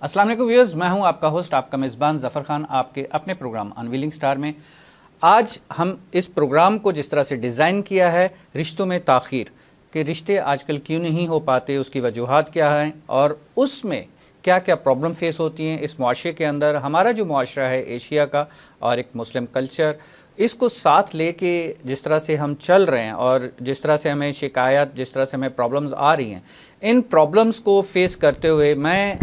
السلام علیکم ویورز، میں ہوں آپ کا ہوسٹ، آپ کا میزبان ظفر خان، آپ کے اپنے پروگرام انویلنگ سٹار میں۔ آج ہم اس پروگرام کو جس طرح سے ڈیزائن کیا ہے، رشتوں میں تاخیر، کہ رشتے آج کل کیوں نہیں ہو پاتے، اس کی وجوہات کیا ہیں اور اس میں کیا کیا پرابلم فیس ہوتی ہیں اس معاشرے کے اندر۔ ہمارا جو معاشرہ ہے ایشیا کا اور ایک مسلم کلچر، اس کو ساتھ لے کے جس طرح سے ہم چل رہے ہیں اور جس طرح سے ہمیں شکایات، جس طرح سے ہمیں پرابلمز آ رہی ہیں، ان پرابلمز کو فیس کرتے ہوئے میں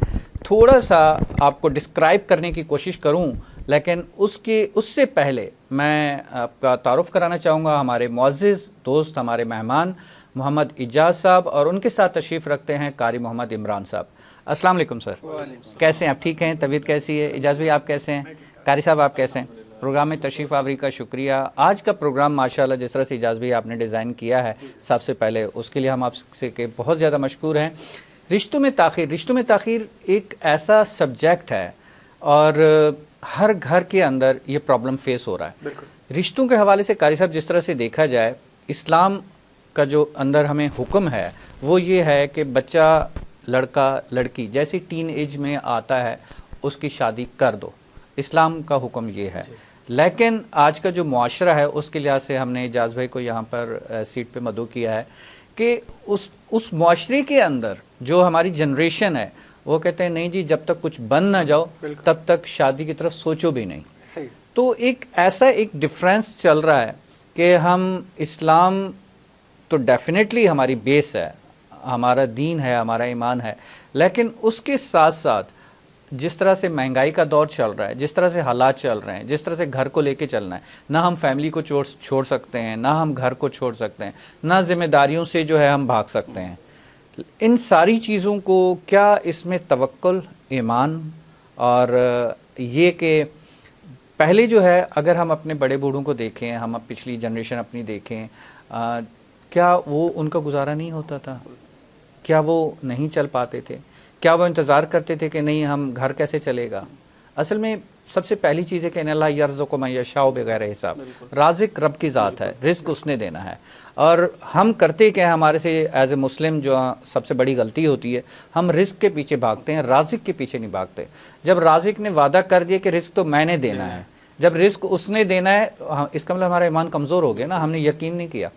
تھوڑا سا آپ کو ڈسکرائب کرنے کی کوشش کروں، لیکن اس سے پہلے میں آپ کا تعارف کرانا چاہوں گا ہمارے معزز دوست، ہمارے مہمان محمد اجاز صاحب، اور ان کے ساتھ تشریف رکھتے ہیں قاری محمد عمران صاحب۔ السلام علیکم سر، کیسے ہیں آپ؟ ٹھیک ہیں؟ طبیعت کیسی ہے؟ اجاز بھائی آپ کیسے ہیں؟ قاری صاحب آپ کیسے ہیں؟ پروگرام میں تشریف آوری کا شکریہ۔ آج کا پروگرام ماشاءاللہ جس طرح سے اجاز بھائی آپ نے ڈیزائن کیا ہے، سب سے پہلے اس کے لیے ہم آپ سے بہت زیادہ مشکور ہیں۔ رشتوں میں تاخیر ایک ایسا سبجیکٹ ہے اور ہر گھر کے اندر یہ پرابلم فیس ہو رہا ہے۔ رشتوں کے حوالے سے قاری صاحب جس طرح سے دیکھا جائے، اسلام کا جو اندر ہمیں حکم ہے وہ یہ ہے کہ بچہ، لڑکا لڑکی جیسے ٹین ایج میں آتا ہے اس کی شادی کر دو، اسلام کا حکم یہ ہے۔ لیکن آج کا جو معاشرہ ہے اس کے لحاظ سے ہم نے اجاز بھائی کو یہاں پر سیٹ پہ مدعو کیا ہے کہ اس معاشرے کے اندر جو ہماری جنریشن ہے وہ کہتے ہیں نہیں جی، جب تک کچھ بن نہ جاؤ تب تک شادی کی طرف سوچو بھی نہیں۔ تو ایک ایسا ایک ڈفرینس چل رہا ہے کہ ہم اسلام تو ڈیفینیٹلی ہماری بیس ہے، ہمارا دین ہے، ہمارا ایمان ہے، لیکن اس کے ساتھ ساتھ جس طرح سے مہنگائی کا دور چل رہا ہے، جس طرح سے حالات چل رہے ہیں، جس طرح سے گھر کو لے کے چلنا ہے، نہ ہم فیملی کو چھوڑ سکتے ہیں، نہ ہم گھر کو چھوڑ سکتے ہیں، نہ ذمہ داریوں سے جو ہے ہم بھاگ سکتے ہیں۔ ان ساری چیزوں کو کیا اس میں توکل، ایمان اور یہ کہ پہلے جو ہے اگر ہم اپنے بڑے بوڑھوں کو دیکھیں، ہم پچھلی جنریشن اپنی دیکھیں، کیا وہ ان کا گزارا نہیں ہوتا تھا؟ کیا وہ نہیں چل پاتے تھے؟ کیا وہ انتظار کرتے تھے کہ نہیں ہم گھر کیسے چلے گا؟ اصل میں سب سے پہلی چیز ہے کہ ان اللہ یرزق من یشاء بغیر حساب، رازق رب کی ذات ہے، رزق اس نے دینا ہے۔ اور ہم کرتے کہ ہمارے سے ایز اے مسلم جو سب سے بڑی غلطی ہوتی ہے، ہم رزق کے پیچھے بھاگتے ہیں، رازق کے پیچھے نہیں بھاگتے۔ جب رازق نے وعدہ کر دیا کہ رزق تو میں نے دینا ہے، جب رزق اس نے دینا ہے، اس کا مطلب ہمارا ایمان کمزور ہو گیا نا، ہم نے یقین نہیں کیا۔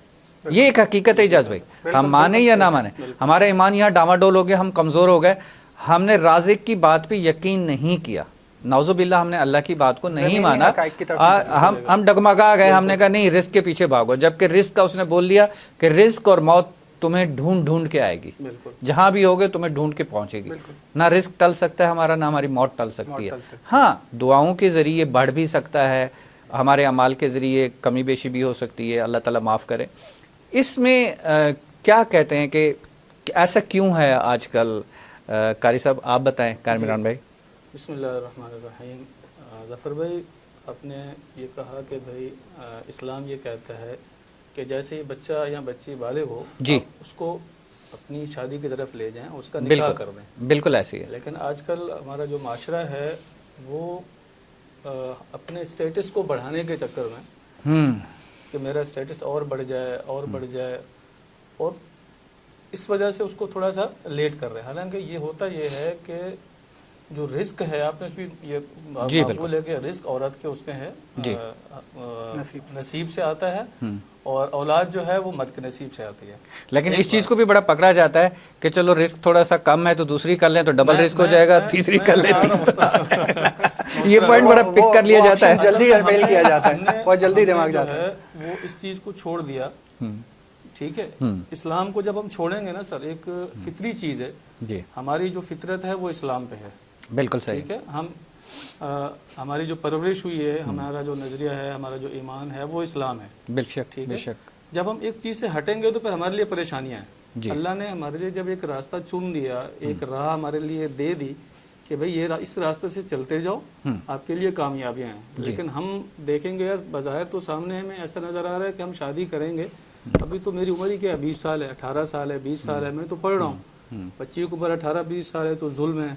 یہ ایک حقیقت ہے اجاز بھائی، ہم مانیں یا نہ مانیں، ہمارا ایمان یہاں ڈاواڈول ہو گیا، ہم کمزور ہو گئے، ہم نے رازق کی بات پہ یقین نہیں کیا، نعوذ باللہ ہم نے اللہ کی بات کو نہیں مانا، ہم ڈگمگا گئے، ہم نے کہا نہیں رزق کے پیچھے بھاگو، جبکہ رزق کا اس نے بول دیا کہ رزق اور موت تمہیں ڈھونڈ کے آئے گی، جہاں بھی ہوگے تمہیں ڈھونڈ کے پہنچے گی۔ نہ رزق ٹل سکتا ہے ہمارا، نہ ہماری موت ٹل سکتی ہے۔ ہاں، دعاؤں کے ذریعے بڑھ بھی سکتا ہے، ہمارے اعمال کے ذریعے کمی بیشی بھی ہو سکتی ہے، اللہ تعالیٰ معاف کرے۔ اس میں کیا کہتے ہیں کہ ایسا کیوں ہے آج کل؟ قاری صاحب آپ بتائیں، قاری عمران بھائی۔ بسم اللہ الرحمن الرحیم۔ ظفر بھائی، آپ نے یہ کہا کہ بھائی اسلام یہ کہتا ہے کہ جیسے ہی بچہ یا بچی بالغ ہو جی، اس کو اپنی شادی کی طرف لے جائیں، اس کا نکاح کر دیں۔ بالکل ایسی ہے، لیکن آج کل ہمارا جو معاشرہ ہے وہ اپنے اسٹیٹس کو بڑھانے کے چکر میں کہ میرا اسٹیٹس اور بڑھ جائے اور بڑھ جائے، اور اس وجہ سے اس کو تھوڑا سا لیٹ کر رہے ہیں۔ حالانکہ یہ ہوتا یہ ہے کہ جو رزق ہے، آپ نے بھی یہ معقول ہے کہ رزق عورت کے اس کے ہے، نصیب سے آتا ہے، اور اولاد جو ہے وہ مرد کے نصیب سے آتی ہے۔ لیکن اس چیز کو بھی بڑا پکڑا جاتا ہے کہ چلو رزق تھوڑا سا کم ہے تو دوسری کر لیں تو ڈبل رزق ہو جائے گا، تیسری کر لیں۔ یہ پوائنٹ بڑا پک کر لیا جاتا ہے، جلدی فیل کیا جاتا ہے اور جلدی دماغ جاتا ہے۔ وہ اس چیز کو چھوڑ دیا، ٹھیک ہے۔ اسلام کو جب ہم چھوڑیں گے نا سر، ایک فطری چیز ہے جی، ہماری جو فطرت ہے وہ اسلام پہ ہے، بالکل صحیح، ٹھیک ہے۔ ہم ہماری جو پرورش ہوئی ہے، ہمارا جو نظریہ ہے، ہمارا جو ایمان ہے وہ اسلام ہے، بے شک ٹھیک بے ہے۔ شک۔ جب ہم ایک چیز سے ہٹیں گے تو پھر ہمارے لیے پریشانیاں ہیں۔ جی، اللہ نے ہمارے لیے جب ایک راستہ چن دیا، ایک راہ ہمارے لیے دے دی کہ بھئی یہ اس راستے سے چلتے جاؤ، آپ کے لیے کامیابیاں ہیں، لیکن ہم دیکھیں گے یار بظاہر تو سامنے ہمیں ایسا نظر آ رہا ہے کہ ہم شادی کریں گے، ابھی تو میری عمر ہی کیا ہے، 20 سال ہے، 18 سال ہے، 20 سال ہے، میں تو پڑھ رہا ہوں، بچی کی عمر 18-20 سال ہے تو ظلم ہے۔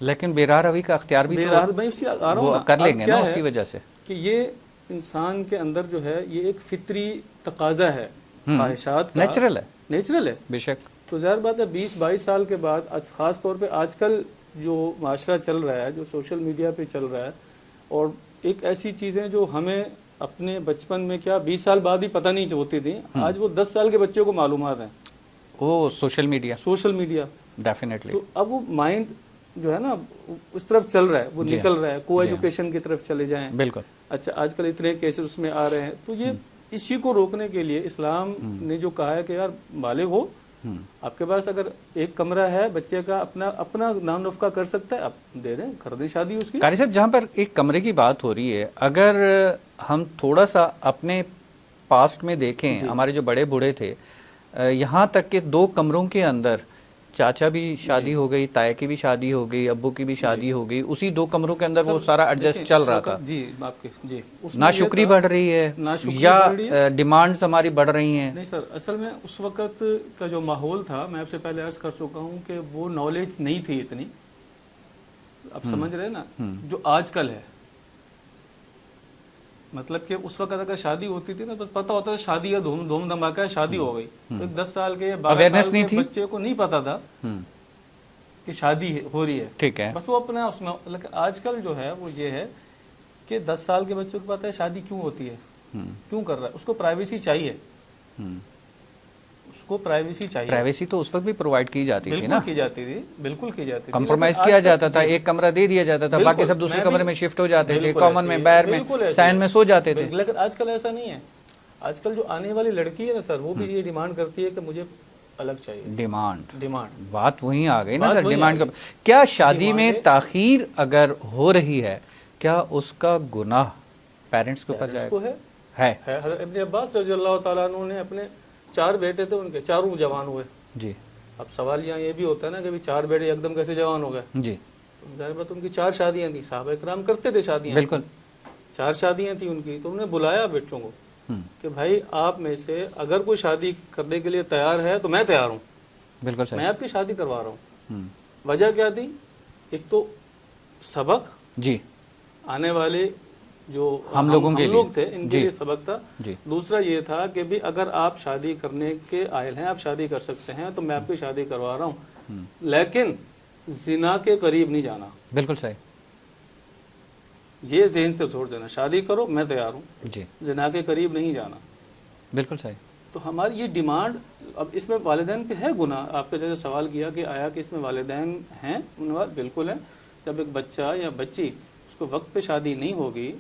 لیکن بیراہ روی کا اختیار بھی تو وہ کر لیں گے نا اسی وجہ سے کہ یہ انسان کے اندر جو ہے یہ ایک فطری تقاضا ہے، خواہشات کا، نیچرل ہے، نیچرل ہے، بے شک۔ تو ظاہر بات ہے 20-22 سال کے بعد خاص طور پہ آج کل جو معاشرہ چل رہا ہے, جو سوشل میڈیا پہ چل رہا ہے, اور ایک ایسی چیزیں جو ہمیں اپنے بچپن میں کیا 20 سال بعد بھی پتہ نہیں ہوتی تھی, آج وہ 10 سال کے بچوں کو معلومات ہیں. وہ سوشل میڈیا ڈیفینیٹلی. تو اب وہ مائنڈ جو ہے نا اس طرف چل رہا ہے, وہ نکل رہا ہے, کو ایجوکیشن کی طرف چلے جائیں. بالکل. اچھا, آج کل اتنے کیسز اس میں آ رہے ہیں. تو یہ اسی کو روکنے کے لیے اسلام نے جو کہا ہے کہ یار بالغ ہو, آپ کے پاس اگر ایک کمرہ ہے بچے کا, اپنا نام نفقہ کر سکتا ہے, آپ دے دیں, کر دیں شادی اس کی. قاری صاحب, جہاں پر ایک کمرے کی بات ہو رہی ہے, اگر ہم تھوڑا سا اپنے پاسٹ میں دیکھیں, ہمارے جو بڑے بوڑھے تھے, یہاں تک کہ 2 کمروں کے اندر چاچا بھی شادی ہو گئی, تایا کی بھی شادی ہو گئی, ابو کی بھی شادی ہو گئی, اسی 2 کمروں کے اندر وہ سارا ایڈجسٹ چل رہا تھا. جی, آپ کے جی نہ شکری بڑھ رہی ہے یا ڈیمانڈز ہماری بڑھ رہی ہیں. نہیں سر, اصل میں اس وقت کا جو ماحول تھا, میں آپ سے پہلے عرض کر چکا ہوں کہ وہ نالج نہیں تھی اتنی, آپ سمجھ رہے ہیں نا, جو آج کل ہے. مطلب کہ اس وقت اگر شادی ہوتی تھی نا تو پتہ ہوتا تھا شادی یا دھوم دھماکہ شادی ہو گئی. تو ایک 10 سال کے 12 سال کے بچے کو نہیں پتا تھا کہ شادی ہو رہی ہے. ٹھیک ہے, بس وہ اپنا اس میں. لیکن آج کل جو ہے وہ یہ ہے کہ 10 سال کے بچے کو پتا ہے شادی کیوں ہوتی ہے, کیوں کر رہا ہے. اس کو پرائیویسی چاہیے, اس کو پرائیویسی چاہیے. پرائیویسی تو اس وقت بھی پرووائڈ کی جاتی تھی نا, کی جاتی تھی, بالکل کی جاتی تھی. کمپرومائز کیا جاتا تھا, ایک کمرہ دے دیا جاتا تھا, باقی سب دوسرے کمرے میں شفٹ ہو جاتے تھے, کامن میں, باہر میں, سائن میں سو جاتے تھے. لیکن آج کل ایسا نہیں ہے. آج کل جو آنے والی لڑکی ہے نا سر, وہ بھی یہ ڈیمانڈ کرتی ہے کہ مجھے الگ چاہیے. ڈیمانڈ بات وہیں آ گئی نا سر, ڈیمانڈ کا. کیا شادی میں تاخیر اگر ہو رہی ہے, کیا اس کا گناہ پیرنٹس کے اوپر جائے گا؟ ہے. حضرت ابن عباس رضی اللہ تعالیٰ عنہ نے اپنے 4 بیٹے تھے, ان کے چاروں جوان ہوئے. جی. اب سوال یہاں یہ بھی ہوتا ہے نا کہ 4 بیٹے ایک دم کیسے جوان ہو گئے. جی. ظاہر بات ان کی 4 شادیاں تھیں, صحابہ کرام کرتے تھے شادیاں. بالکل. 4 شادیاں تھیں ان کی. تو انہوں نے بلایا بچوں کو کہ بھائی آپ میں سے اگر کوئی شادی کرنے کے لیے تیار ہے تو میں تیار ہوں. بالکل صحیح. میں آپ کی شادی کروا رہا ہوں. وجہ کیا تھی؟ ایک تو سبق, جی, آنے والے جو ہم لوگ تھے ان کے لیے سبق تھا. دوسرا یہ تھا کہ بھی اگر آپ شادی کرنے کے عائل ہیں, آپ شادی کر سکتے ہیں, تو میں آپ کی شادی کروا رہا ہوں, لیکن زنا کے قریب نہیں جانا. بالکل صحیح. یہ ذہن سے چھوڑ دینا, شادی کرو میں تیار ہوں, جی, زنا کے قریب نہیں جانا. بالکل صحیح. تو ہماری یہ ڈیمانڈ, اب اس میں والدین پہ ہے گناہ. آپ نے جیسے سوال کیا کہ آیا کہ اس میں والدین ہیں, بالکل ہیں. جب ایک بچہ یا بچی اس کو وقت پہ شادی نہیں ہوگی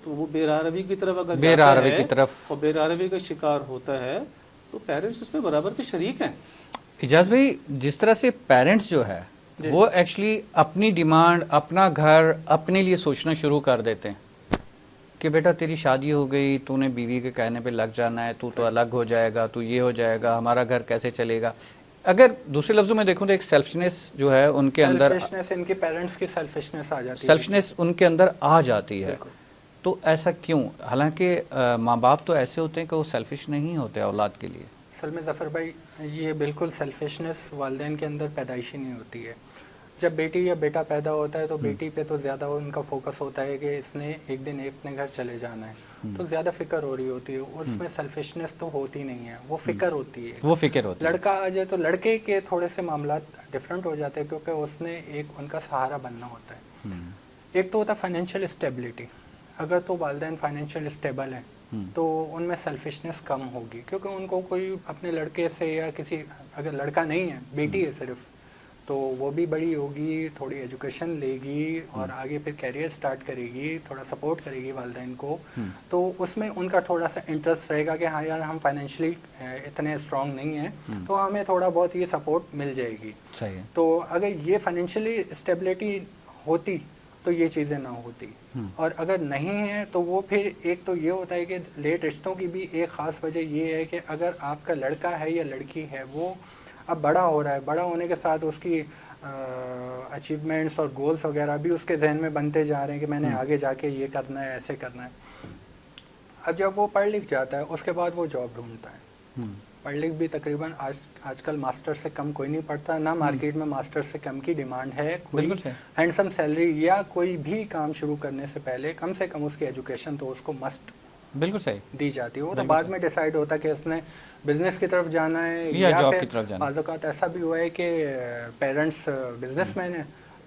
تو وہ بے راروی کی طرف اگر جاتا ہے اور بے راروی کا شکار ہوتا ہے تو پیرنٹس اس میں برابر کے شریک ہیں. اجاز بھائی, جس طرح سے پیرنٹس جو ہے وہ ایکچولی اپنی ڈیمانڈ, اپنا گھر اپنے لیے سوچنا شروع کر دیتے ہیں کہ بیٹا تیری شادی ہو گئی, تو نے بیوی کے کہنے پہ لگ جانا ہے, تو الگ ہو جائے گا, تو یہ ہو جائے گا, ہمارا گھر کیسے چلے گا. اگر دوسرے لفظوں میں دیکھوں تو ایک سیلفشنس جو ہے ان کے اندر, ان کے پیرنٹس کی سیلفشنس آ جاتی ہے, سیلفشنس ان کے اندر آ جاتی ہے. تو ایسا کیوں؟ حالانکہ ماں باپ تو ایسے ہوتے ہیں کہ وہ سیلفش نہیں ہوتے اولاد کے لیے. اصل میں ظفر بھائی یہ بالکل سیلفشنس والدین کے اندر پیدائشی نہیں ہوتی ہے. جب بیٹی یا بیٹا پیدا ہوتا ہے تو بیٹی پہ تو زیادہ ان کا فوکس ہوتا ہے کہ اس نے ایک دن اپنے گھر چلے جانا ہے, تو زیادہ فکر ہو رہی ہوتی ہے, اور اس میں سیلفشنس تو ہوتی نہیں ہے, وہ فکر ہوتی ہے. وہ فکر ہوتی ہے. لڑکا آ جائے تو لڑکے کے تھوڑے سے معاملات ڈفرینٹ ہو جاتے ہیں, کیونکہ اس نے ایک ان کا سہارا بننا ہوتا ہے. ایک تو ہوتا ہے فائنینشیل اسٹیبلٹی. اگر تو والدین فائنینشیل اسٹیبل ہیں تو ان میں سیلفشنس کم ہوگی, کیونکہ ان کو کوئی اپنے لڑکے سے یا کسی, اگر لڑکا نہیں ہے بیٹی ہے صرف, تو وہ بھی بڑی ہوگی, تھوڑی ایجوکیشن لے گی اور آگے پھر کیریئر سٹارٹ کرے گی, تھوڑا سپورٹ کرے گی والدین کو, تو اس میں ان کا تھوڑا سا انٹرسٹ رہے گا کہ ہاں یار ہم فائنینشلی اتنے اسٹرانگ نہیں ہیں, تو ہمیں تھوڑا بہت یہ سپورٹ مل جائے گی. تو اگر یہ فائنینشلی اسٹیبلٹی ہوتی تو یہ چیزیں نہ ہوتی, اور اگر نہیں ہے تو وہ پھر ایک تو یہ ہوتا ہے کہ لیٹ رشتوں کی بھی ایک خاص وجہ یہ ہے کہ اگر آپ کا لڑکا ہے یا لڑکی ہے وہ اب بڑا ہو رہا ہے, بڑا ہونے کے ساتھ اس کی اچیومنٹس اور گولز وغیرہ بھی اس کے ذہن میں بنتے جا رہے ہیں کہ میں نے آگے جا کے یہ کرنا ہے, ایسے کرنا ہے. اب جب وہ پڑھ لکھ جاتا ہے اس کے بعد وہ جاب ڈھونڈتا ہے. پڑھ لکھ بھی تقریباً آج کل ماسٹر سے کم کوئی نہیں پڑھتا, نہ مارکیٹ میں ماسٹر سے کم کی ڈیمانڈ ہے. کوئی ہینڈسم سیلری یا کوئی بھی کام شروع کرنے سے پہلے کم سے کم اس کی ایجوکیشن تو اس کو مسٹ بالکل صحیح دی جاتی ہے. وہ تو بعد میں ڈیسائیڈ ہوتا ہے کہ اس نے بزنس کی طرف جانا ہے یا جاب کی طرف جانا ہے. بعض اوقات ایسا بھی ہوا ہے کہ پیرنٹس بزنس مین ہیں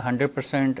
100%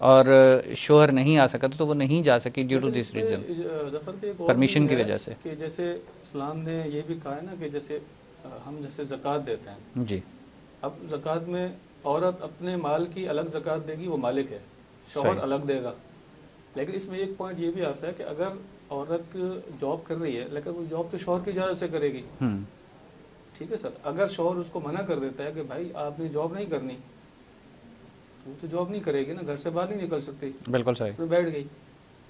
اور شوہر نہیں آ سکا تو وہ نہیں جا سکی due to this reason, permission کی وجہ سے. کہ جیسے اسلام نے یہ بھی کہا ہے نا کہ جیسے ہم جیسے زکوٰۃ دیتے ہیں، جی اب زکوٰۃ میں عورت اپنے مال کی الگ زکوٰۃ دے گی، وہ مالک ہے، شوہر الگ دے گا. لیکن اس میں ایک پوائنٹ یہ بھی آتا ہے کہ اگر عورت جاب کر رہی ہے لیکن وہ جاب تو شوہر کی اجازت سے کرے گی، ٹھیک ہے سر. اگر شوہر اس کو منع کر دیتا ہے کہ بھائی آپ نے جاب نہیں کرنی، وہ تو جاب نہیں کرے گی نا، گھر سے باہر نہیں نکل سکتی، بالکل صحیح. اس میں بیٹھ گئی.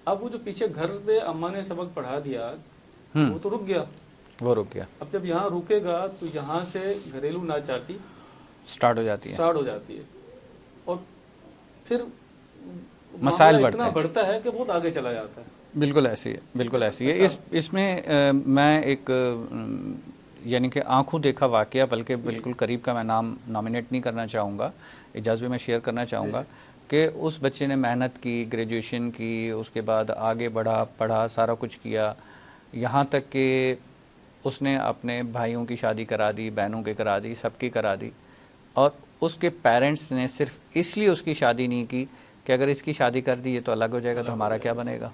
اب وہ جو پیچھے گھر پہ اماں نے سبق پڑھا دیا وہ تو رک گیا، وہ رک گیا. اب جب یہاں رکے گا تو یہاں سے گھریلو ناچاکی سٹارٹ ہو جاتی ہے اور پھر مسائل معاملہ بڑھتے اتنا ہیں. بڑھتا ہے کہ بہت آگے چلا جاتا ہے. بالکل ایسی ہے، بالکل ایسی ہے. اس میں میں ایک یعنی کہ آنکھوں دیکھا واقعہ، بلکہ بالکل قریب کا میں نام نامینیٹ نہیں کرنا چاہوں گا، اجازت میں شیئر کرنا چاہوں گا کہ اس بچے نے محنت کی، گریجویشن کی، اس کے بعد آگے بڑھا، پڑھا، سارا کچھ کیا، یہاں تک کہ اس نے اپنے بھائیوں کی شادی کرا دی، بہنوں کے کرا دی، سب کی کرا دی. اور اس کے پیرنٹس نے صرف اس لیے اس کی شادی نہیں کی کہ اگر اس کی شادی کر دی یہ تو الگ ہو جائے گا تو ہمارا کیا بنے گا.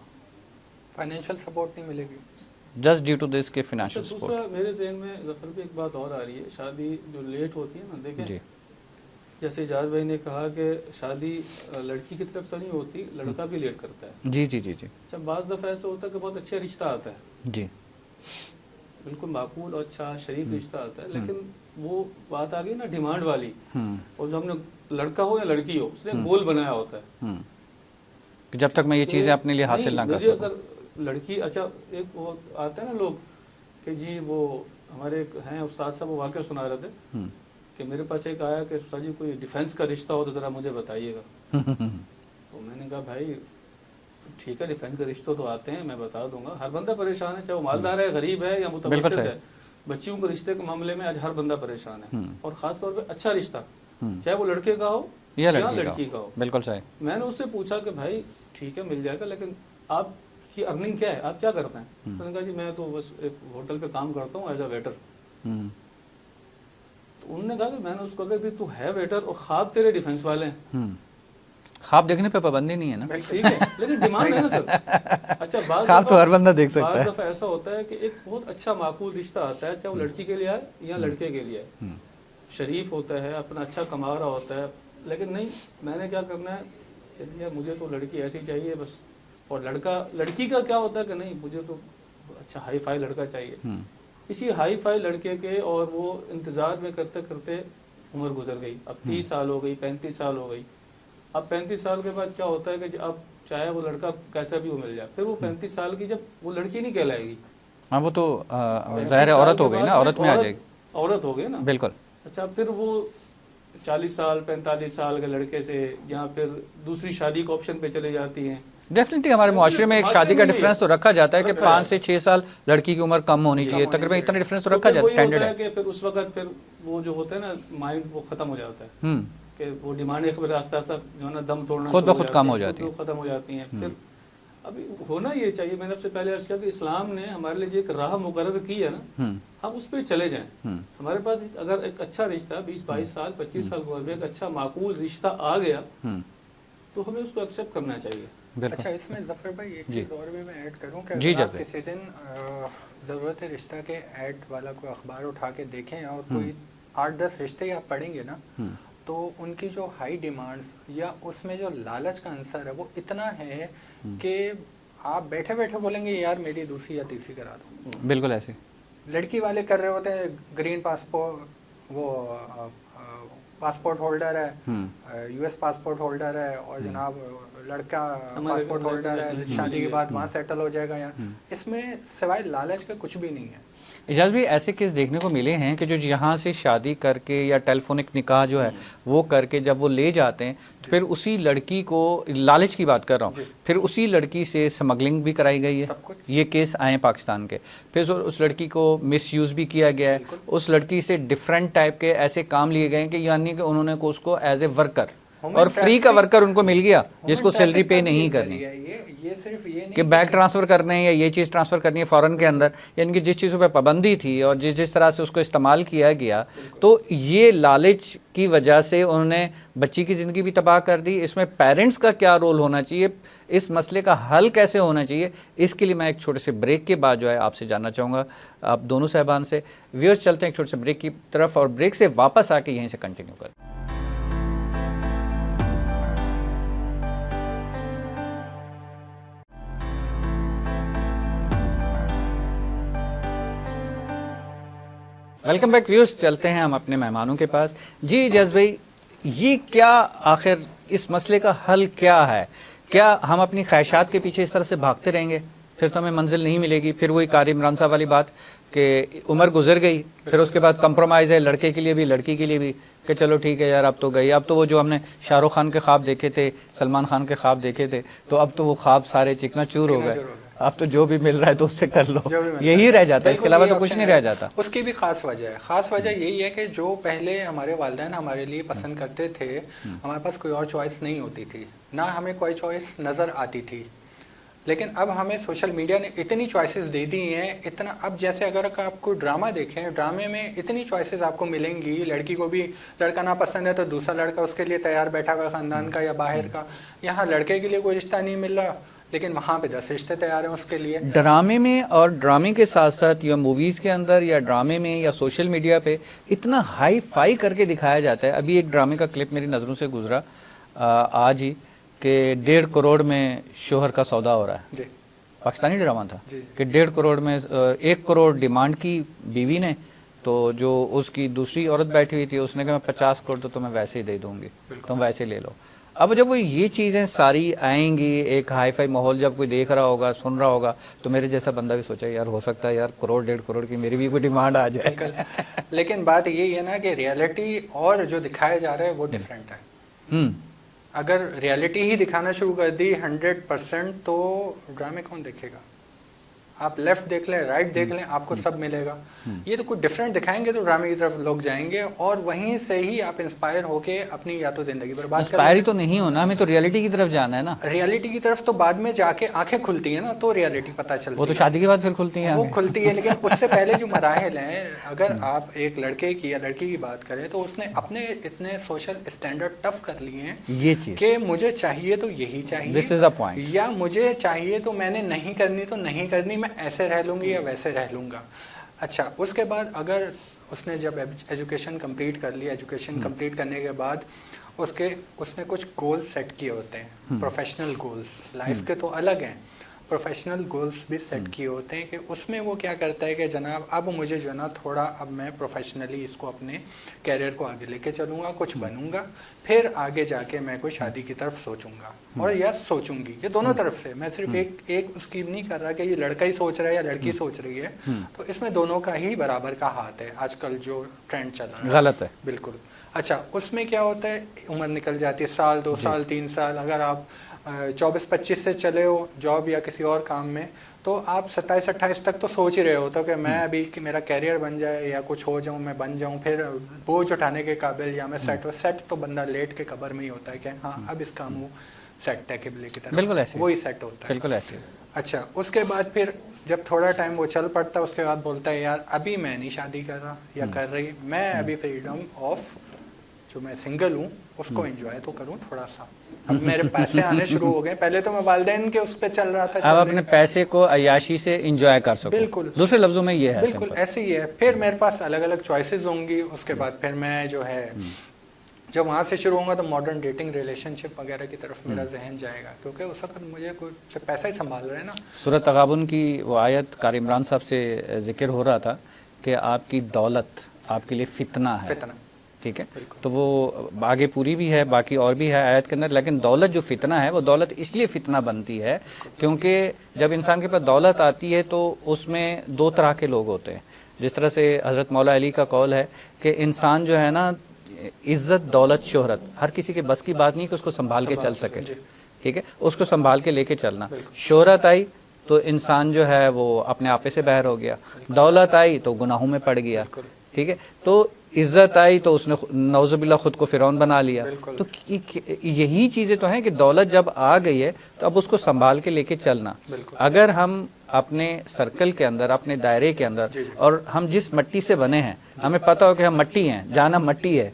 فائنینشیل سپورٹ نہیں ملے گی جسٹ ڈیو ٹو دس کے فائنینشیل سپورٹ. دوسرا میرے ذہن میں ظفر بھی ایک بات اور آ رہی ہے، شادی جو لیٹ ہوتی ہے نا، دیکھیں جی جیسے اجاز بھائی نے کہا کہ شادی لڑکی کی طرف سے نہیں ہوتی، لڑکا بھی لیٹ کرتا ہے. جی جی جی جی اچھا بعض دفعہ ایسا ہوتا ہے کہ بہت اچھا رشتہ آتا ہے، جی بالکل معقول اور اچھا شریف رشتہ آتا ہے، لیکن وہ بات آ گئی نا ڈیمانڈ والی، اور جو ہم نے لڑکا ہو یا لڑکی ہو اس نے گول بنایا ہوتا ہے کہ جب تک میں یہ چیزیں اپنے لیے حاصل نہ کر سکوں. اگر لڑکی اچھا ایک وہ آتا ہے نا لوگ کہ جی وہ ہمارے ہیں استاد صاحب، وہ واقعہ سنا رہے تھے کہ میرے پاس ایک آیا کہ استاد جی کوئی ڈیفینس کا رشتہ ہو تو ذرا مجھے بتائیے گا. تو میں نے کہا بھائی ٹھیک ہے، ڈیفینس کے رشتوں تو آتے ہیں، میں بتا دوں گا. ہر بندہ پریشان ہے، چاہے وہ مالدار ہے، غریب ہے یا متوسط ہے. بچیوں کے رشتے کے معاملے میں آج ہر بندہ پریشان ہے، اور خاص طور پہ اچھا رشتہ چاہے وہ لڑکے کا ہو یا لڑکی کا ہو. بالکل صحیح. میں نے اس سے پوچھا کہ بھائی ٹھیک ہے مل جائے گا، لیکن آپ کی ارننگ کیا ہے، آپ کیا کرتے ہیں؟ اس نے کہا جی میں تو بس ایک ہوٹل پہ کام کرتا ہوں ایز اے ویٹر. تو انہوں نے کہا کہ میں نے اس کو کہا کہ تو ہے ویٹر اور خواب تیرے ڈیفینس والے ہیں. خواب دیکھنے پہ پابندی نہیں ہے نا، ٹھیک ہے لیکن ڈیمانڈ ہے نا سر. اچھا خواب تو ہر بندہ دیکھ سکتا ہے. بعض دفعہ ایسا ہوتا ہے کہ ایک بہت اچھا معقول رشتہ آتا ہے، چاہے وہ لڑکی کے لیے آئے یا لڑکے کے لیے آئے، شریف ہوتا ہے، اپنا اچھا کما رہا ہوتا ہے، لیکن نہیں میں نے کیا کرنا ہے، چلیے مجھے تو لڑکی ایسی چاہیے بس. اور لڑکی کا کیا ہوتا ہے کہ نہیں مجھے تو اچھا ہائی فائی لڑکا چاہیے. اسی ہائی فائی لڑکے کے اور وہ انتظار میں کرتے کرتے عمر گزر گئی. اب 30 سال ہو گئی، 35 سال ہو گئی. اب 35 سال کے بعد کیا ہوتا ہے کہ اب چاہے وہ لڑکا کیسا بھی وہ مل جائے، پھر وہ 35 سال کی جب وہ لڑکی نہیں کہلائے گی. ہاں وہ تو ظاہر عورت ہو گئی نا، عورت میں آ جائے گی. عورت ہو گئی نا، بالکل. اچھا پھر وہ 40 سال 45 سال کے لڑکے سے یا پھر دوسری شادی کے آپشن پہ چلے جاتی ہیں. ڈیفینیٹلی ہمارے معاشرے میں ایک شادی کا ڈفرینس تو رکھا جاتا ہے کہ 5 سے 6 سال لڑکی کی عمر کم ہونی چاہیے، تقریباً اتنا ڈفرینس تو رکھا جاتا ہے، اسٹینڈرڈ ہے. کہ پھر اس وقت پھر وہ جو ہوتا ہے نا مائنڈ وہ ختم ہو جاتا ہے کہ وہ ڈیمانڈ ایک بار آہستہ آہستہ جو ہے نا دم توڑنا خود بخود کم ہو جاتی ہے، ختم ہو جاتی ہیں. پھر ابھی ہونا یہ چاہیے، میں نے آپ سے پہلے عرض کیا کہ اسلام نے ہمارے لیے ایک راہ مقرر کی ہے نا، ہم اس پہ چلے جائیں. ہمارے پاس اگر ایک اچھا رشتہ 20-22 سال 25 سال کے ایک اچھا معقول رشتہ آ گیا تو ہمیں اس کو ایکسیپٹ کرنا چاہیے. اچھا اس میں ظفر بھائی ایک چیز اور بھی میں ایڈ کروں کہ اگر آپ کسی دن ضرورت رشتہ کے ایڈ والا کوئی اخبار اٹھا کے دیکھیں اور کوئی 8-10 رشتے آپ پڑھیں گے نا تو ان کی جو ہائی ڈیمانڈز یا اس میں جو لالچ کا عنصر ہے وہ اتنا ہے کہ آپ بیٹھے بیٹھے بولیں گے یار میری دوسری یا تیسری کرا دو. بالکل ایسے لڑکی والے کر رہے ہوتے ہیں، گرین پاسپورٹ وہ پاسپورٹ ہولڈر ہے، یو ایس پاسپورٹ ہولڈر ہے، اور جناب لڑکا پاسپورٹ ہولڈر ہے، شادی کے بعد وہاں سیٹل ہو جائے گا. یہاں اس میں سوائے لالچ کے کچھ بھی نہیں ہے. اجاز بھی ایسے کیس دیکھنے کو ملے ہیں کہ جو یہاں سے شادی کر کے یا ٹیلی فونک نکاح جو ہے وہ کر کے جب وہ لے جاتے ہیں تو پھر اسی لڑکی کو، لالچ کی بات کر رہا ہوں، پھر اسی لڑکی سے سمگلنگ بھی کرائی گئی ہے. یہ کیس آئے پاکستان کے. پھر اس لڑکی کو مس یوز بھی کیا گیا ہے. اس لڑکی سے ڈفرینٹ ٹائپ کے ایسے کام لیے گئے ہیں کہ یعنی کہ انہوں نے اس کو ایز اے ورکر اور فری کا ورکر ان کو مل گیا جس کو سیلری پے نہیں کرنی، یہ صرف یہ نہیں کہ بینک ٹرانسفر کرنے ہیں یا یہ چیز ٹرانسفر کرنی ہے فورن کے اندر، یعنی کہ جس چیزوں پہ پابندی تھی اور جس طرح سے اس کو استعمال کیا گیا، تو یہ لالچ کی وجہ سے انہوں نے بچی کی زندگی بھی تباہ کر دی۔ اس میں پیرنٹس کا کیا رول ہونا چاہیے، اس مسئلے کا حل کیسے ہونا چاہیے، اس کے لیے میں ایک چھوٹے سے بریک کے بعد جو ہے آپ سے جاننا چاہوں گا، آپ دونوں صاحبان سے۔ ویورز چلتے ہیں ایک چھوٹے سے بریک کی طرف اور بریک سے واپس آ کے یہیں سے کنٹینیو کریں۔ ویلکم بیک ویورز، چلتے ہیں ہم اپنے مہمانوں کے پاس۔ جی اجاز بھائی، یہ کیا آخر اس مسئلے کا حل کیا ہے؟ کیا ہم اپنی خواہشات کے پیچھے اس طرح سے بھاگتے رہیں گے؟ پھر تو ہمیں منزل نہیں ملے گی۔ پھر وہی قاری عمران صاحب والی بات کہ عمر گزر گئی، پھر اس کے بعد کمپرومائز ہے لڑکے کے لیے بھی لڑکی کے لیے بھی، کہ چلو ٹھیک ہے یار اب تو گئی۔ اب تو وہ جو ہم نے شاہ رخ خان کے خواب دیکھے تھے، سلمان خان کے خواب دیکھے تھے، تو اب تو وہ خواب سارے چکنا چور ہو گئے۔ اب تو جو بھی مل رہا ہے تو اس سے کر لو، یہی رہ جاتا ہے، اس کے علاوہ تو کچھ نہیں رہ جاتا۔ اس کی بھی خاص وجہ ہے، خاص وجہ یہی ہے کہ جو پہلے ہمارے والدین ہمارے لیے پسند کرتے تھے، ہمارے پاس کوئی اور چوائس نہیں ہوتی تھی، نہ ہمیں کوئی چوائس نظر آتی تھی۔ لیکن اب ہمیں سوشل میڈیا نے اتنی چوائسیز دے دی ہیں، اتنا اب جیسے اگر آپ کوئی ڈرامہ دیکھیں، ڈرامے میں اتنی چوائسیز آپ کو ملیں گی، لڑکی کو بھی لڑکا نا پسند ہے تو دوسرا لڑکا اس کے لیے تیار بیٹھا ہوا خاندان کا یا باہر کا۔ یہاں لڑکے کے لیے کوئی رشتہ نہیں مل رہا، لیکن وہاں پہ 10 رشتے تیار ہیں اس کے لیے۔ ڈرامے میں اور ڈرامے کے ساتھ ساتھ یا موویز کے اندر یا ڈرامے میں یا سوشل میڈیا پہ اتنا ہائی فائی کر کے دکھایا جاتا ہے۔ ابھی ایک ڈرامے کا کلپ میری نظروں سے گزرا آج ہی، کہ 1.5 کروڑ میں شوہر کا سودا ہو رہا ہے۔ جی پاکستانی ڈرامہ تھا جی۔ کہ 1.5 کروڑ میں 1 کروڑ ڈیمانڈ کی بیوی نے، تو جو اس کی دوسری عورت بیٹھی ہوئی تھی اس نے کہا میں 50 کروڑ تو تمہیں ویسے ہی دے دوں گی، تم ویسے لے لو۔ اب جب وہ یہ چیزیں ساری آئیں گی، ایک ہائی فائی ماحول جب کوئی دیکھ رہا ہوگا، سن رہا ہوگا، تو میرے جیسا بندہ بھی سوچا یار ہو سکتا ہے یار 1.5 کروڑ کی میری بھی کوئی ڈیمانڈ آ جائے۔ لیکن بات یہی ہے نا کہ ریالٹی اور جو دکھایا جا رہا ہے وہ ڈفرینٹ ہے۔ اگر ریالٹی ہی دکھانا شروع کر دی 100%، تو ڈرامے کون دیکھے گا؟ آپ لیفٹ دیکھ لیں، رائٹ دیکھ لیں، آپ کو سب ملے گا۔ یہ تو کچھ ڈفرینٹ دکھائیں گے تو ڈرامے کی طرف لوگ جائیں گے، اور وہیں سے ہی آپ انسپائر ہو کے اپنی یا تو زندگی برباد کر انسپائر ہی تو نہیں ہونا، ہمیں تو ریالٹی کی طرف جانا ہے نا۔ ریالٹی کی طرف تو بعد میں جا کے آنکھیں کھلتی ہیں نا، تو ریالٹی پتہ چلتی ہے۔ وہ تو شادی کے بعد پھر کھلتی ہیں، وہ کھلتی ہے، لیکن اس سے پہلے جو مراحل ہیں، اگر آپ ایک لڑکے کی یا لڑکی کی بات کریں تو اس نے اپنے اتنے سوشل اسٹینڈرڈ ٹف کر لیے ہیں یہ چیز کہ مجھے چاہیے تو یہی چاہیے، This is a point. یا مجھے چاہیے تو میں نے نہیں کرنی تو نہیں کرنی، میں ایسے رہ لوں گی یا ویسے رہ لوں گا۔ اچھا، اس کے بعد اگر اس نے جب ایجوکیشن کمپلیٹ کر لی، ایجوکیشن کمپلیٹ کرنے کے بعد اس نے کچھ گولز سیٹ کیے ہوتے ہیں، پروفیشنل گولز، لائف کے تو الگ ہیں، پروفیشنل گولز بھی سیٹ کیے ہوتے ہیں، کہ اس میں وہ کیا کرتا ہے کہ جناب اب مجھے جو ہے نا تھوڑا اب میں پروفیشنلی اس کو اپنے کیریئر کو آگے لے کے چلوں گا، کچھ بنوں گا، پھر آگے جا کے میں کوئی شادی کی طرف سوچوں گا، اور یا سوچوں گی، یہ دونوں طرف سے، میں صرف ایک اسکیم نہیں کر رہا کہ یہ لڑکا ہی سوچ رہا ہے یا لڑکی سوچ رہی ہے، تو اس میں دونوں کا ہی برابر کا ہاتھ ہے۔ آج کل جو ٹرینڈ چل رہا ہے غلط ہے، بالکل۔ اچھا، اس میں کیا ہوتا ہے، عمر نکل جاتی ہے، سال 2 سال 3 سال، اگر آپ 24-25 سے چلے ہو جاب یا کسی اور کام میں، تو آپ 27-28 تک تو سوچ ہی رہے ہو تو کہ میں ابھی کہ میرا کیریئر بن جائے یا کچھ ہو جاؤں، میں بن جاؤں، پھر بوجھ اٹھانے کے قابل، یا میں سیٹ تو بندہ لیٹ کے قبر میں ہی ہوتا ہے کہ ہاں اب اس کا منہ سیٹ ہے قبلے کی طرف، بالکل ایسے وہی سیٹ ہوتا ہے، بالکل ایسے۔ اچھا، اس کے بعد پھر جب تھوڑا ٹائم وہ چل پڑتا ہے، اس کے بعد بولتا ہے یار ابھی میں نہیں شادی کر رہا یا کر رہی، میں ابھی فریڈم آف جو میں سنگل ہوں اس کو انجوائے تو کروں تھوڑا سا، اب میرے پیسے آنے شروع ہو گئے، پہلے تو میں والدین کے اس پہ چل رہا تھا، اب اپنے پیسے کو عیاشی سے انجوائے کر سکو، بالکل، دوسرے لفظوں میں یہ ہے، بالکل ایسے ہی ہے۔ پھر میرے پاس الگ الگ چوائسیز ہوں گی، اس کے بعد پھر میں جو ہے جب وہاں سے شروع ہوں گا تو ماڈرن ڈیٹنگ ریلیشن شپ وغیرہ کی طرف میرا ذہن جائے گا، کیونکہ اس وقت مجھے کوئی پیسہ ہی سنبھال رہے ہیں نا۔ سورۃ تغابن کی وہ آیت قاری عمران صاحب سے ذکر ہو رہا تھا کہ آپ کی دولت آپ کے لیے فتنہ ہے، ٹھیک ہے، تو وہ آگے پوری بھی ہے، باقی اور بھی ہے آیت کے اندر، لیکن دولت جو فتنہ ہے وہ دولت اس لیے فتنہ بنتی ہے کیونکہ جب انسان کے پاس دولت آتی ہے تو اس میں 2 طرح کے لوگ ہوتے ہیں، جس طرح سے حضرت مولا علی کا قول ہے کہ انسان جو ہے نا عزت، دولت، شہرت ہر کسی کے بس کی بات نہیں کہ اس کو سنبھال کے چل سکے، ٹھیک ہے، اس کو سنبھال کے لے کے چلنا۔ شہرت آئی تو انسان جو ہے وہ اپنے آپے سے باہر ہو گیا، دولت آئی تو گناہوں میں پڑ گیا، ٹھیک ہے. تو عزت آئی تو اس نے نعوذ باللہ خود کو فرعون بنا لیا. تو یہی چیزیں تو ہیں کہ دولت جب آ گئی ہے تو اب اس کو سنبھال کے لے کے چلنا. اگر ہم اپنے سرکل کے اندر, اپنے دائرے کے اندر, اور ہم جس مٹی سے بنے ہیں, ہمیں پتہ ہو کہ ہم مٹی ہیں, جانا مٹی ہے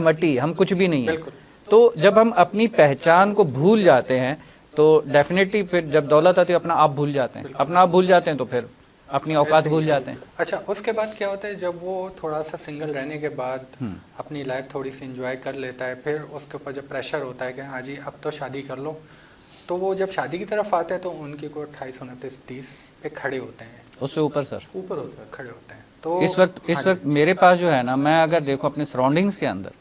مٹی, ہم کچھ بھی نہیں ہیں, تو جب ہم اپنی پہچان کو بھول جاتے ہیں تو ڈیفینیٹلی پھر جب دولت آتی ہے اپنا آپ بھول جاتے ہیں, اپنا آپ بھول جاتے ہیں تو پھر اپنی اوقات بھول جاتے ہیں. اچھا, اس کے بعد کیا ہوتا ہے جب وہ تھوڑا سا سنگل رہنے کے بعد اپنی لائف تھوڑی سی انجوائے کر لیتا ہے, پھر اس کے اوپر جب پریشر ہوتا ہے کہ ہاں جی اب تو شادی کر لو, تو وہ جب شادی کی طرف آتے ہیں تو ان کی کو 28 29 30 پہ کھڑے ہوتے ہیں, اس سے اوپر سر اوپر ہوتا ہے. کھڑے ہوتے ہیں. تو اس وقت میرے پاس جو ہے نا, میں اگر دیکھوں اپنے سراؤنڈنگز کے اندر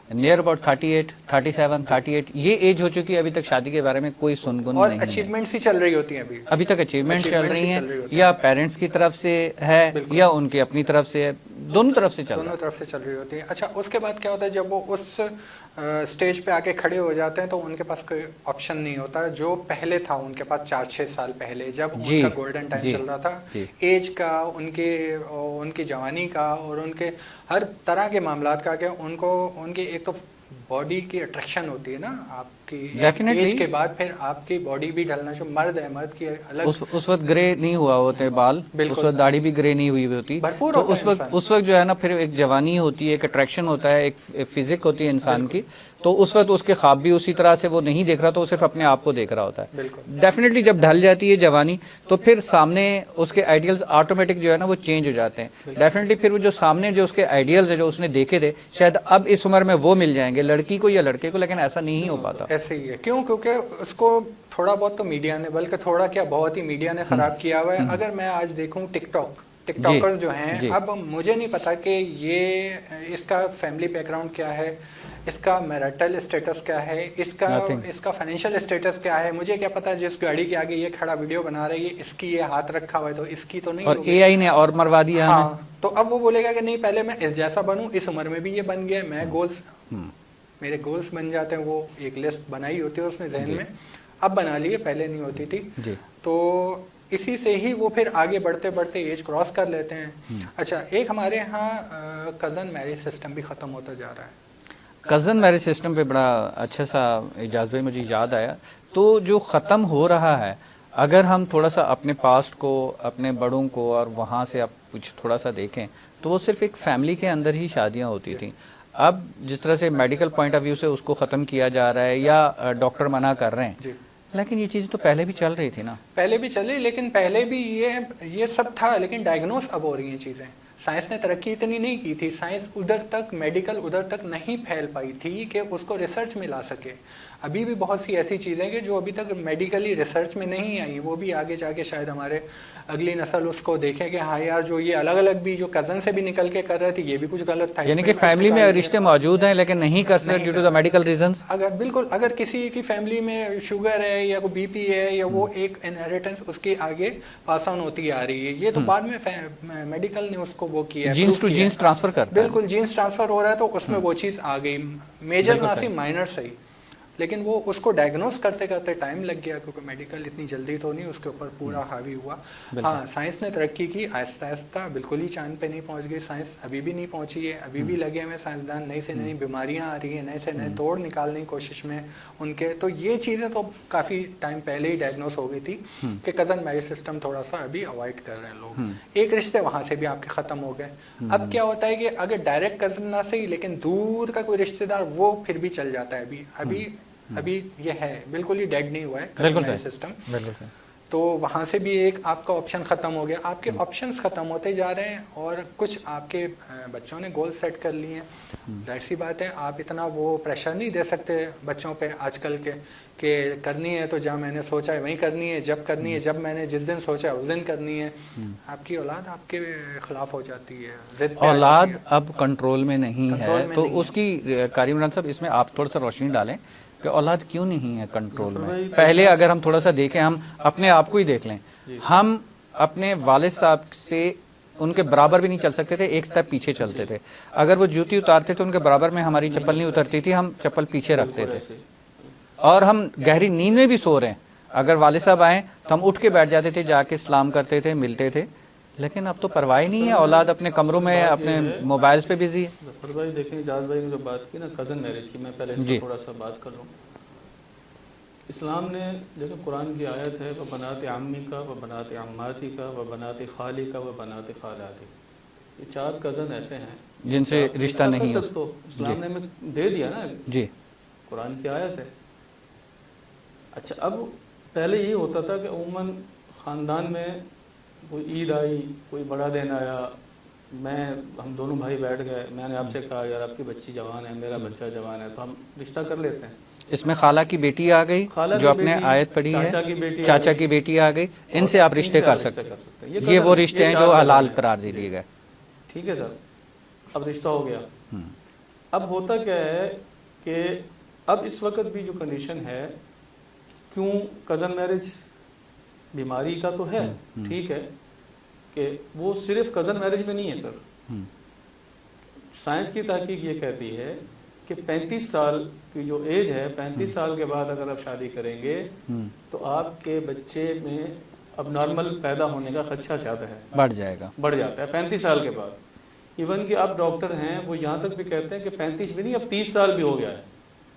نیئر اباؤٹ 38 37 38 یہ ایج ہو چکی ہے, ابھی تک شادی کے بارے میں کوئی سنگن اور نہیں ہے. اچیومنٹس ہی چل رہی ہوتی ہیں ابھی تک اچیومنٹ چل رہی ہیں, یا پیرنٹس کی طرف سے ہے یا ان کی اپنی طرف سے ہے, دونوں طرف سے چل رہی ہوتی ہے. اچھا, اس کے بعد کیا ہوتا ہے جب وہ اس سٹیج پہ آ کے کھڑے ہو جاتے ہیں تو ان کے پاس کوئی آپشن نہیں ہوتا. جو پہلے تھا ان کے پاس 4-6 سال پہلے جب ان کا گولڈن ٹائم چل رہا تھا, ایج کا, ان کی جوانی کا اور ان کے ہر طرح کے معاملات کا, کہ ان کی ایک تو باڈی کی اٹریکشن ہوتی ہے نا آپ کی ایج کے بعد, پھر آپ کی باڈی بھی ڈھلنا, جو مرد ہے مرد کی الگ, اس وقت گرے نہیں ہوا ہوتے بال, اس وقت داڑھی بھی گرے نہیں ہوئی ہوتی, تو اس وقت جو ہے نا پھر ایک جوانی ہوتی ہے, ایک اٹریکشن ہوتا ہے, ایک فزک ہوتی ہے انسان کی, تو اس وقت اس کے خواب بھی اسی طرح سے وہ نہیں دیکھ رہا, تو وہ صرف اپنے آپ کو دیکھ رہا ہوتا ہے. ڈیفینیٹلی جب ڈھل جاتی ہے جوانی تو پھر سامنے اس کے آئیڈیلز آٹومیٹک جو ہے نا وہ چینج ہو جاتے ہیں. ڈیفینیٹلی پھر وہ جو سامنے جو اس کے آئیڈیلز ہے جو اس نے دیکھے تھے, شاید اب اس عمر میں وہ مل جائیں گے لڑکی کو یا لڑکے کو, لیکن ایسا نہیں ہو پاتا. ایسے ہی ہے. کیوں؟ کیونکہ اس کو تھوڑا بہت تو میڈیا نے, بلکہ تھوڑا کیا بہت ہی میڈیا نے خراب کیا ہوا ہے. اگر میں آج دیکھوں ٹک ٹاکر جو ہیں, اب مجھے نہیں پتا کہ یہ اس کا فیملی بیک گراؤنڈ کیا ہے, اس کا میرٹل اسٹیٹس کیا ہے, اس کا فائنینشیل اسٹیٹس کیا ہے, مجھے کیا پتا جس گاڑی کے آگے یہ کھڑا ویڈیو بنا رہا ہے یہ اس کی یہ ہاتھ رکھا ہوا ہے تو اس کی تو نہیں, اور اے آئی نے اور مروا دیا. ہاں, تو اب وہ بولے گا کہ نہیں پہلے میں اس جیسا بنوں, اس عمر میں بھی یہ بن گیا, میں میرے گولز بن جاتے ہیں. وہ ایک لسٹ بنائی ہوتی ہے اس نے ذہن میں, اب بنا لیے, پہلے نہیں ہوتی تھی. تو اسی سے ہی وہ پھر آگے بڑھتے بڑھتے ایج کراس کر لیتے ہیں. اچھا, ایک ہمارے ہاں کزن میرج سسٹم بھی ختم ہوتا جا رہا ہے. کزن میرج سسٹم پہ بڑا اچھا سا اعجاز بھائی مجھے یاد آیا. تو جو ختم ہو رہا ہے, اگر ہم تھوڑا سا اپنے پاسٹ کو, اپنے بڑوں کو, اور وہاں سے آپ کچھ تھوڑا سا دیکھیں تو وہ صرف ایک فیملی کے اندر ہی شادیاں ہوتی تھیں. اب جس طرح سے میڈیکل پوائنٹ آف ویو سے اس کو ختم کیا جا رہا ہے یا ڈاکٹر منع کر رہے ہیں, لیکن یہ چیزیں تو پہلے بھی چل رہی تھی نا. پہلے بھی چلی, لیکن پہلے بھی یہ سب تھا, لیکن ڈائگنوز اب ہو رہی ہیں چیزیں. سائنس نے ترقی اتنی نہیں کی تھی, سائنس ادھر تک, میڈیکل ادھر تک نہیں پھیل پائی تھی کہ اس کو ریسرچ میں لا سکے. ابھی بھی بہت سی ایسی چیزیں کہ جو ابھی تک میڈیکلی ریسرچ میں نہیں آئی, وہ بھی آگے جا کے شاید ہمارے اگلی نسل اس کو دیکھیں کہ ہاں یار جو یہ الگ الگ بھی جو کزن سے بھی نکل کے کر رہے تھے یہ بھی کچھ غلط تھا. یعنی کہ فیملی میں رشتے موجود ہیں لیکن نہیں کر سکتے due to the medical reasons. اگر کسی کی فیملی میں شوگر ہے یا کوئی بی پی ہے, یا وہ ایک انہیریٹنس اس کی آگے پاس آن ہوتی آ رہی ہے, یہ تو بعد میں میڈیکل نے اس کو وہ کیا, جینز ٹو جینز ٹرانسفر کرتا ہے. بالکل جینز ٹرانسفر ہو رہا ہے, تو اس میں وہ چیز آ گئی, میجر نہ صحیح مائنر صحیح, لیکن وہ اس کو ڈائگنوز کرتے کرتے ٹائم لگ گیا, کیونکہ میڈیکل اتنی جلدی تو نہیں اس کے اوپر پورا حاوی ہوا. ہاں, سائنس نے ترقی کی آہستہ آہستہ, بالکل ہی چاند پہ نہیں پہنچ گئی سائنس, ابھی بھی نہیں پہنچی ہے, ابھی بھی لگے ہوئے سائنسدان, نئی سے نئی بیماریاں آ رہی ہیں, نئے سے نئے توڑ نکالنے کی کوشش میں ان کے. تو یہ چیزیں تو کافی ٹائم پہلے ہی ڈائگنوز ہو گئی تھی کہ کزن میرج سسٹم تھوڑا سا ابھی اوائڈ کر رہے ہیں لوگ. ایک رشتے وہاں سے بھی آپ کے ختم ہو گئے. اب کیا ہوتا ہے کہ اگر ڈائریکٹ کزن نہ صحیح لیکن دور کا کوئی رشتے دار, وہ پھر بھی چل جاتا ہے. ابھی یہ ہے, بالکل ہی ڈیڈ نہیں ہوا ہے سسٹم. تو وہاں سے بھی ایک آپ کا آپشن ختم ہو گیا. آپ کے آپشنز ختم ہوتے جا رہے ہیں, اور کچھ آپ کے بچوں نے گول سیٹ کر لیے ہیں. ظاہر سی بات ہے آپ اتنا وہ پریشر نہیں دے سکتے بچوں پہ آج کل کے, کہ کرنی ہے تو جہاں میں نے سوچا ہے وہیں کرنی ہے, جب کرنی ہے, جب میں نے جس دن سوچا ہے اس دن کرنی ہے. آپ کی اولاد آپ کے خلاف ہو جاتی ہے, اولاد اب کنٹرول میں نہیں ہے. تو اس کی قاری عمران صاحب اس میں آپ تھوڑا سا روشنی ڈالیں کہ اولاد کیوں نہیں ہے کنٹرول میں. پہلے اگر ہم تھوڑا سا دیکھیں, ہم اپنے آپ کو ہی دیکھ لیں, ہم اپنے والد صاحب سے ان کے برابر بھی نہیں چل سکتے تھے, ایک سٹیپ پیچھے چلتے تھے. اگر وہ جوتی اتارتے تھے ان کے برابر میں ہماری چپل نہیں اترتی تھی, ہم چپل پیچھے رکھتے تھے. اور ہم گہری نیند میں بھی سو رہے ہیں, اگر والد صاحب آئیں تو ہم اٹھ کے بیٹھ جاتے تھے, جا کے سلام کرتے تھے, ملتے تھے. لیکن اب تو پرواہ ہی نہیں ہے، اولاد اپنے کمروں میں اپنے موبائلز پہ بزی ہے. ظفر بھائی دیکھیں، اجاز بھائی نے جو بات کی نا کزن میرج کی، میں پہلے اس جی. پر تھوڑا سا بات کر لوں. اسلام نے دیکھو قرآن کی آیت ہے وہ بنات عمی کا، وہ بنات عماتی کا، وہ بنات خالی کا، وہ بنات خالاتی. یہ 4 کزن ایسے ہیں جن سے رشتہ نہیں ہے. تو اسلام نے ہمیں دے دیا نا، جی قرآن کی آیت ہے. اچھا اب پہلے یہ ہوتا تھا کہ عموماً خاندان میں کوئی عید آئی، کوئی بڑا دن آیا، ہم دونوں بھائی بیٹھ گئے، میں نے آپ سے کہا یار آپ کی بچی جوان ہے، میرا بچہ جوان ہے، تو ہم رشتہ کر لیتے ہیں. اس میں خالہ کی بیٹی آ گئی جو اپنے آیت پڑھی ہے، چاچا کی بیٹی آ گئی، ان سے آپ رشتے کر سکتے ہیں. یہ وہ رشتے ہیں جو حلال قرار دے دیے گئے. ٹھیک ہے سر، اب رشتہ ہو گیا. اب ہوتا کیا ہے کہ اب اس وقت بھی جو کنڈیشن ہے، کیوں کزن میرج بیماری کا تو ہے، ٹھیک ہے کہ وہ صرف کزن میرج میں نہیں ہے سر. سائنس کی تحقیق یہ کہتی ہے کہ 35 سال کی جو ایج ہے، 35 سال کے بعد اگر آپ شادی کریں گے تو آپ کے بچے میں اب نارمل پیدا ہونے کا خدشہ زیادہ ہے، بڑھ جائے گا، بڑھ جاتا ہے 35 سال کے بعد. ایون کہ آپ ڈاکٹر ہیں وہ یہاں تک بھی کہتے ہیں کہ 35 بھی نہیں، اب 30 سال بھی ہو گیا ہے.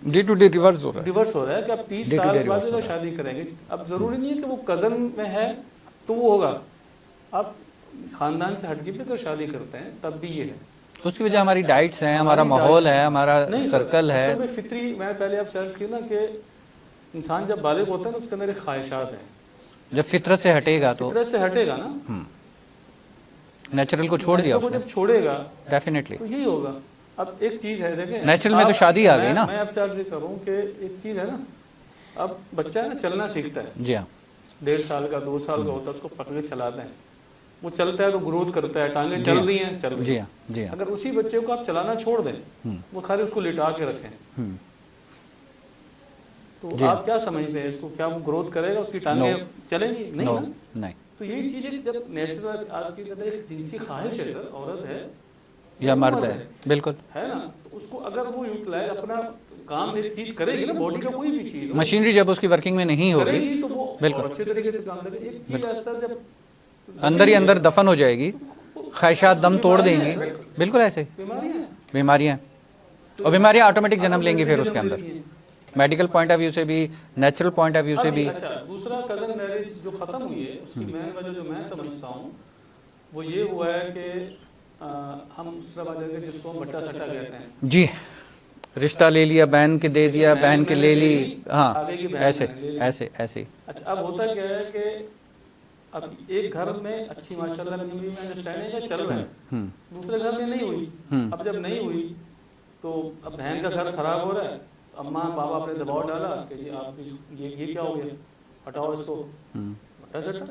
ڈے ٹو ڈے ریورس ہو رہا ہے کہ آپ 30 سال کے بعد شادی کریں گے. اب ضروری نہیں ہے کہ وہ کزن میں ہے تو وہ ہوگا، آپ خاندان سے ہٹ کے بھی اگر شادی کرتے ہیں تب بھی یہ ہے. اس کی وجہ ہماری ڈائٹس ہیں، ہمارا ماحول ہے، ہمارا سرکل ہے. اصل میں فطری، میں پہلے آپ سرچ کی نا کہ انسان جب بالغ ہوتا ہے نا اس کے اندر ایک خواہشات ہیں. جب فطرت سے ہٹے گا تو فطرت سے ہٹے گا نا، نیچرل کو چھوڑ دیا اس نے، جب چھوڑے گا ڈیفینیٹلی تو یہی ہوگا. اب ایک چیز ہے دیکھیں، نیچرل میں تو شادی آ گئی نا. میں آپ سے عرض کروں کہ ایک چیز ہے نا، اب بچہ ہے نا چلنا سیکھتا ہے، جی ہاں، 1.5 سال کا 2 سال کا ہوتا ہے، اس کو پکڑ کے چلاتے ہیں، وہ چلتا ہے تو گروتھ کرتا ہے، ٹانگیں چل رہی ہیں، چل رہی جی ہیں. ہاں، جی ہاں. اگر اسی بچے کو آپ چلانا چھوڑ دیں، وہ خالی اس کو لٹا کے رکھیں، تو آپ کیا سمجھتے ہیں اس کو، کیا وہ گروتھ کرے گا، اس کی ٹانگیں چلیں گی؟ نہیں نا. نہیں. تو یہی چیز ہے، جب نیچرل آج کی ایک جنسی خواہش ہے، عورت ہے یا مرد ہے، بالکل ہے نا، تو اس کو اگر وہ یوٹیلائز اپنا کام ایک چیز کرے گی نا، باڈی کا کوئی بھی چیز مشینری جب اس کی ورکنگ میں نہیں کرے ہوگی گی تو وہ بالکل اچھے طریقے سے کام کرے گی. ایک چیز ایسا جب اندر ہی اندر دفن ہو جائے گی، خواہشات دم توڑ دیں گی، بالکل ایسے بیماریاں، اور بیماریاں آٹومیٹک جنم لیں گی پھر اس کے اندر، میڈیکل پوائنٹ آف ویو سے بھی، نیچرل پوائنٹ آف ویو سے بھی. اچھا دوسرا کزن میرج جو ختم ہوئی ہے اس کی مین وجہ جو میں سمجھتا ہوں وہ یہ ہوا ہے کہ ہم اس طرح بات کریں جس کو ہم بٹا سٹا کہتے ہیں. جی، رشتہ لے لیا، بہن کے دے دیا، بہن کے لے لی، ہاں ایسے ایسے ایسے. اچھا اب ہوتا کیا ہے کہ اب ایک گھر میں اچھی ماشاءاللہ میں انڈرسٹینڈنگ ہے، چل رہا ہے، دوسرے گھر میں نہیں ہوئی. اب جب نہیں ہوئی تو اب بہن کا گھر خراب ہو رہا ہے، اماں بابا نے دباؤ ڈالا کہ جی آپ یہ کیا ہو گیا، ہٹاؤ اس کو، بٹا سٹا،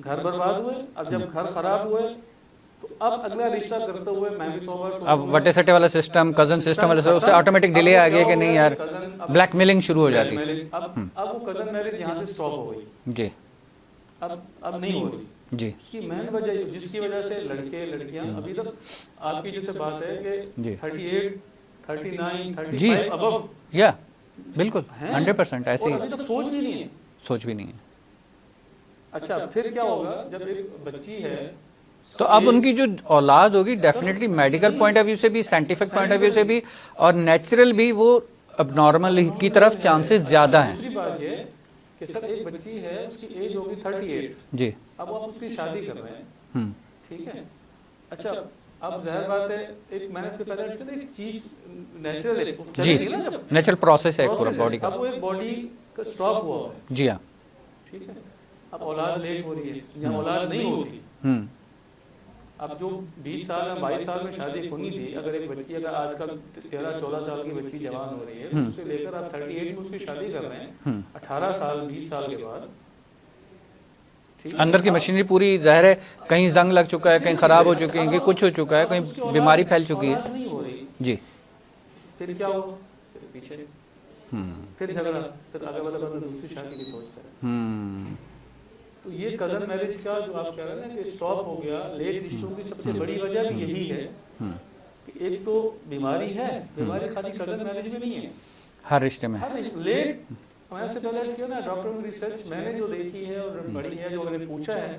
گھر برباد ہوئے. اب جب گھر خراب ہوئے تو اب اگلا رشتہ کرتے ہوئے میں بھی 100 بار اب وٹے سٹے والا سسٹم، کزن سسٹم والا سسٹم، اس سے آٹومیٹک ڈیلے آ گیا کہ نہیں یار، بلیک میلنگ شروع ہو جاتی. اب وہ کزن میرج یہاں سے سٹاپ ہو گئی، جی اب نہیں ہو رہی. جی اس کی مین وجہ جس کی وجہ سے لڑکے لڑکیاں ابھی تک آپ کی جیسے بات ہے کہ 38 39 35 ابو یا بالکل 100% ایسے ہی، ابھی تک سوچ بھی نہیں ہے، سوچ بھی نہیں ہے. اچھا پھر کیا ہوگا جب ایک بچی ہے تو اب ان کی جو اولاد ہوگی definitely medical point of view سے بھی، سائنٹیفک پوائنٹ آف ویو سے بھی، اور نیچرل بھی، وہ اب نارمل کی طرف چانسز زیادہ ہیں. دوسری بات یہ کہ سر ایک بچی ہے اس کی ایج ہوگی 38، جی اب آپ اس کی شادی کر رہے ہیں، ٹھیک ہے. اچھا اب ظاہر بات ہے ایک میں نے اس کے پہلے ایک چیز نیچرل ہے، جی نیچرل پروسیس ہے پورا باڈی کا. اب وہ ایک باڈی کا سٹاپ ہوا ہے، جی ہاں، ٹھیک ہے. اب اولاد لیٹ ہو رہی ہے یا اولاد نہیں ہوتی. اب جو 20 سال یا 22 سال میں شادی ہونی تھی، اگر ایک بچی اگر آج کل 13 14 سال کی بچی جوان ہو رہی ہے، اس سے لے کر آپ 38 میں اس کی شادی کر رہے ہیں 18 سال 20 سال کے بعد، اندر کی مشینری پوری ظاہر ہے، کہیں زنگ لگ چکا ہے، کہیں خراب ہو چکی ہے، کہیں کچھ ہو چکا ہے، کہیں بیماری پھیل چکی ہے. نہیں ہو رہی، جی پھر کیا ہوگا، پھر پیچھے پھر جھگڑا، پھر اگلا والا بندہ دوسری شادی کی سوچتا ہے. تو یہ کزن میرج کا جو آپ کہہ رہے ہیں کہ سٹاپ ہو گیا، لیٹ رشتوں کی سب سے بڑی وجہ بھی یہی ہے کہ ایک تو بیماری ہے، بیماری خالی کزن میرج میں نہیں ہے، ہر رشتے میں. لیٹ میں سے پہلے اس کیا نا ڈاکٹروں کی ریسرچ میں نے جو دیکھی ہے اور پڑھی ہے، جو میں نے پوچھا ہے،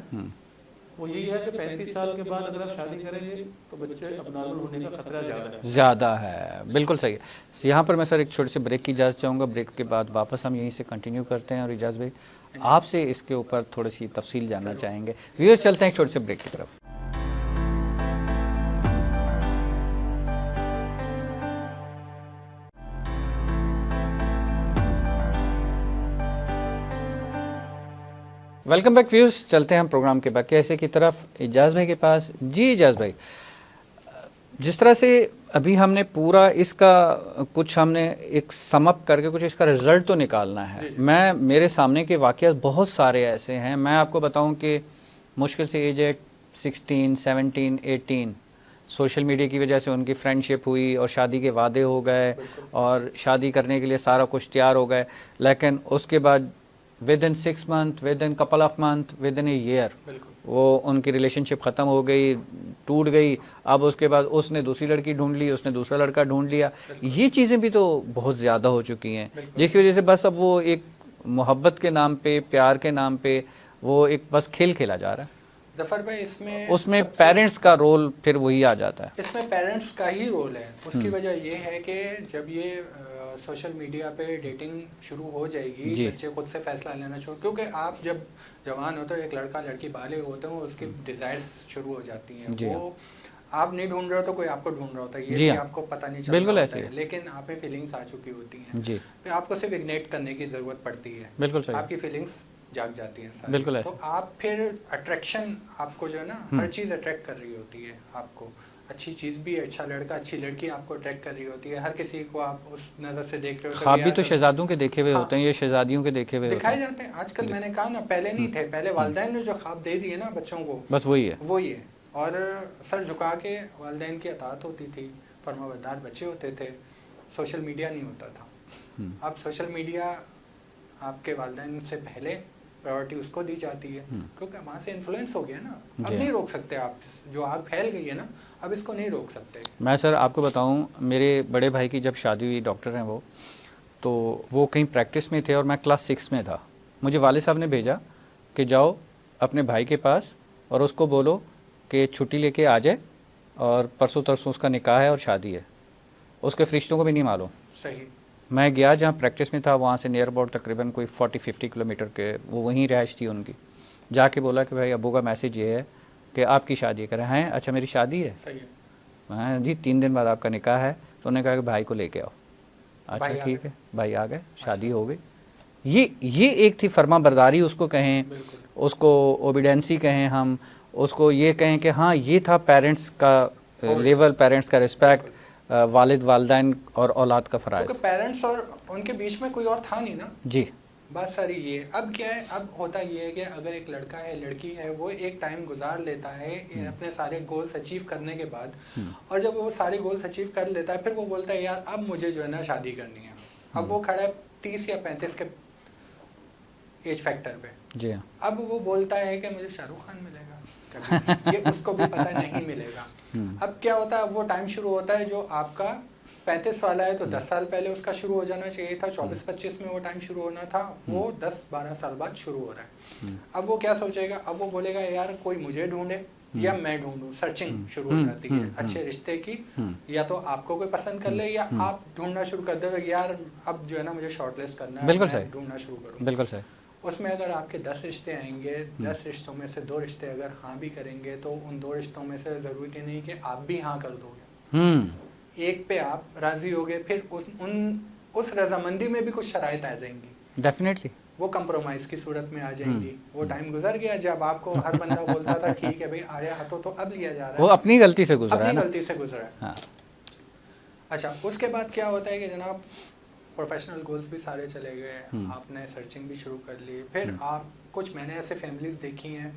وہ یہی ہے کہ 35 سال کے بعد اگر آپ شادی کریں گے تو بچے اب نارمل ہونے کا خطرہ زیادہ ہے. بالکل صحیح ہے. یہاں پر میں سر ایک چھوٹے سے بریک کی اجازت چاہوں گا. بریک کے بعد واپس ہم یہیں سے کنٹینیو کرتے ہیں اور اجاز بھائی آپ سے اس کے اوپر تھوڑی سی تفصیل جاننا چاہیں گے. ویورز چلتے ہیں ایک چھوٹے سے بریک کی طرف. Welcome back views. چلتے ہیں ہم پروگرام کے باقی ایسے کی طرف اجاز بھائی کے پاس. جی اجاز بھائی، جس طرح سے ابھی ہم نے پورا اس کا کچھ ہم نے ایک سم اپ کر کے کچھ اس کا رزلٹ تو نکالنا ہے. میں میرے سامنے کے واقعات بہت سارے ایسے ہیں. میں آپ کو بتاؤں کہ مشکل سے ایج ہے 16 17 18. سوشل میڈیا کی وجہ سے ان کی فرینڈ شپ ہوئی اور شادی کے وعدے ہو گئے اور شادی کرنے کے لیے سارا کچھ تیار ہو گئے، لیکن اس کے بعد within 6 months, within couple of month, within a year وہ ان کی ریلیشن شپ ختم ہو گئی، ٹوٹ گئی. اب اس کے بعد اس نے دوسری لڑکی ڈھونڈ لی، اس نے دوسرا لڑکا ڈھونڈ لیا. یہ چیزیں بھی تو بہت زیادہ ہو چکی ہیں، جس کی وجہ سے بس اب وہ ایک محبت کے نام پہ، پیار کے نام پہ وہ ایک بس کھیل کھیلا جا رہا ہے. ظفر بھائی اس میں پیرنٹس کا رول پھر وہی آ جاتا ہے. اس میں پیرنٹس کا ہی رول ہے. اس کی وجہ یہ ہے کہ جب یہ سوشل میڈیا پہ ڈیٹنگ شروع ہو جائے گی، بچے خود سے فیصلہ لینا شروع، کیونکہ آپ جب جوان ہوتے ہو، ایک لڑکا لڑکی بالغ ہوتے ہیں، اس کی ڈیزائرس شروع ہو جاتی ہیں. وہ آپ نہیں ڈھونڈ رہے ہو تو کوئی آپ کو ڈھونڈ رہا ہوتا ہے، یہ بھی آپ کو پتہ نہیں چل رہا ہوتا ہے، لیکن آپ میں فیلنگس آ چکی ہوتی ہیں. پھر آپ کو صرف اگنیٹ کرنے کی ضرورت پڑتی ہے. بالکل صحیح. آپ کی فیلنگس جاگ جاتی ہیں. بالکل. تو آپ پھر اٹریکشن، آپ کو جو ہے نا ہر چیز اٹریکٹ کر رہی ہوتی ہے. آپ کو اچھی چیز بھی، اچھا لڑکا، اچھی لڑکی آپ کو اٹریکٹ کر رہی ہوتی ہے. ہر کسی کو آپ اس نظر سے دیکھ رہے ہو. خواب بھی تو شہزادوں کے دیکھے ہوئے ہوتے ہیں، یہ شہزادیوں کے دیکھے ہوئے دکھائے جاتے ہیں. آج کل میں نے کہا نا، پہلے نہیں تھے. پہلے والدین نے جو خواب دے دیے نا بچوں کو، بس وہی ہے، وہی ہے. اور سر جھکا کے والدین کی اطاعت ہوتی تھی، فرمانبردار بچے ہوتے تھے. سوشل میڈیا نہیں ہوتا تھا. اب سوشل میڈیا آپ کے والدین سے پہلے پرائیورٹی اس کو دی جاتی ہے، کیونکہ وہاں سے انفلوئنس ہو گیا نا. اب نہیں روک سکتے آپ. جو آگ پھیل گئی ہے نا، اب اس کو نہیں روک سکتے. میں سر آپ کو بتاؤں، میرے بڑے بھائی کی جب شادی ہوئی، ڈاکٹر ہیں وہ، تو وہ کہیں پریکٹس میں تھے اور میں کلاس 6 میں تھا. مجھے والد صاحب نے بھیجا کہ جاؤ اپنے بھائی کے پاس اور اس کو بولو کہ چھٹی لے کے آ جائے، اور پرسوں ترسوں اس کا نکاح ہے اور شادی ہے. اس کے فرشتوں کو بھی نہیں معلوم. صحیح. میں گیا جہاں پریکٹس میں تھا، وہاں سے نیئر اباؤٹ تقریباً کوئی 40-50 کلومیٹر کے، وہ وہیں رہائش تھی ان کی. جا کے بولا کہ بھائی ابو کا میسیج یہ ہے کہ آپ کی شادی کریں. ہیں؟ اچھا میری شادی ہے؟ ہاں جی 3 دن بعد آپ کا نکاح ہے. تو انہوں نے کہا کہ بھائی کو لے کے آؤ. اچھا ٹھیک ہے، بھائی آ گئے، شادی ہو گئی. یہ ایک تھی فرما برداری اس کو کہیں، اس کو اوبیڈینسی کہیں، ہم اس کو یہ کہیں کہ ہاں یہ تھا پیرنٹس کا لیول، پیرنٹس کا ریسپیکٹ، والد والدین اور اولاد کا فرائض. کیونکہ پیرنٹس اور ان کے بیچ میں کوئی اور تھا نہیں نا. جی بات ساری یہ. اب کیا ہے، اب ہوتا یہ ہے کہ اگر ایک لڑکا ہے، لڑکی ہے، وہ ایک ٹائم گزار لیتا ہے اپنے سارے گولز اچیو کرنے کے بعد، اور جب وہ سارے گولز اچیو کر لیتا ہے، پھر وہ بولتا ہے یار اب مجھے جو ہے نا شادی کرنی ہے. اب وہ کھڑا ہے 30 یا 35 کے ایج فیکٹر پہ. جی ہاں. اب وہ بولتا ہے کہ مجھے شاہ رخ خان ملے گا، یہ اس کو بھی پتہ نہیں ملے گا. اب کیا ہوتا ہے، وہ ٹائم شروع ہوتا ہے جو آپ کا 35 والا ہے تو 10 سال پہلے اس کا شروع ہو جانا چاہیے تھا. 24-25 میں وہ ٹائم شروع ہونا تھا، وہ 10-12 سال بعد شروع ہو رہا ہے. اب وہ کیا سوچے گا، اب وہ بولے گا یار کوئی مجھے ڈھونڈے یا میں ڈھونڈوں. سرچنگ شروع ہو جاتی ہے اچھے رشتے کی. یا تو آپ کو کوئی پسند کر لے یا آپ ڈھونڈنا شروع کر دو یار اب جو ہے نا مجھے شارٹ لسٹ کرنا ہے، بالکل صحیح، ڈھونڈنا شروع کروں. بالکل صحیح. اس میں اگر آپ کے 10 رشتے آئیں گے، 10 رشتوں میں سے 2 رشتے اگر ہاں بھی کریں گے تو ان 2 رشتوں میں سے ضروری نہیں کہ آپ بھی ہاں کر دو گے. ایک پہ آپ راضی ہوگے، پھر اس رضامندی میں بھی کچھ شرائط آ جائیں گی. ڈیفینیٹلی وہ کمپرومائز کی صورت میں آ جائیں گی. وہ ٹائم گزر گیا جب آپ کو ہر بندہ بولتا تھا ٹھیک ہے بھائی آڑے ہاتھوں تو اب لیا جا رہا ہے. وہ اپنی غلطی سے گزرا ہے، اپنی غلطی سے گزرا ہے. اچھا اس کے بعد کیا ہوتا ہے کہ جناب پروفیشنل گولز بھی سارے چلے گئے، آپ نے سرچنگ بھی شروع کر لی. پھر آپ کچھ، میں نے ایسے فیملیز دیکھی ہیں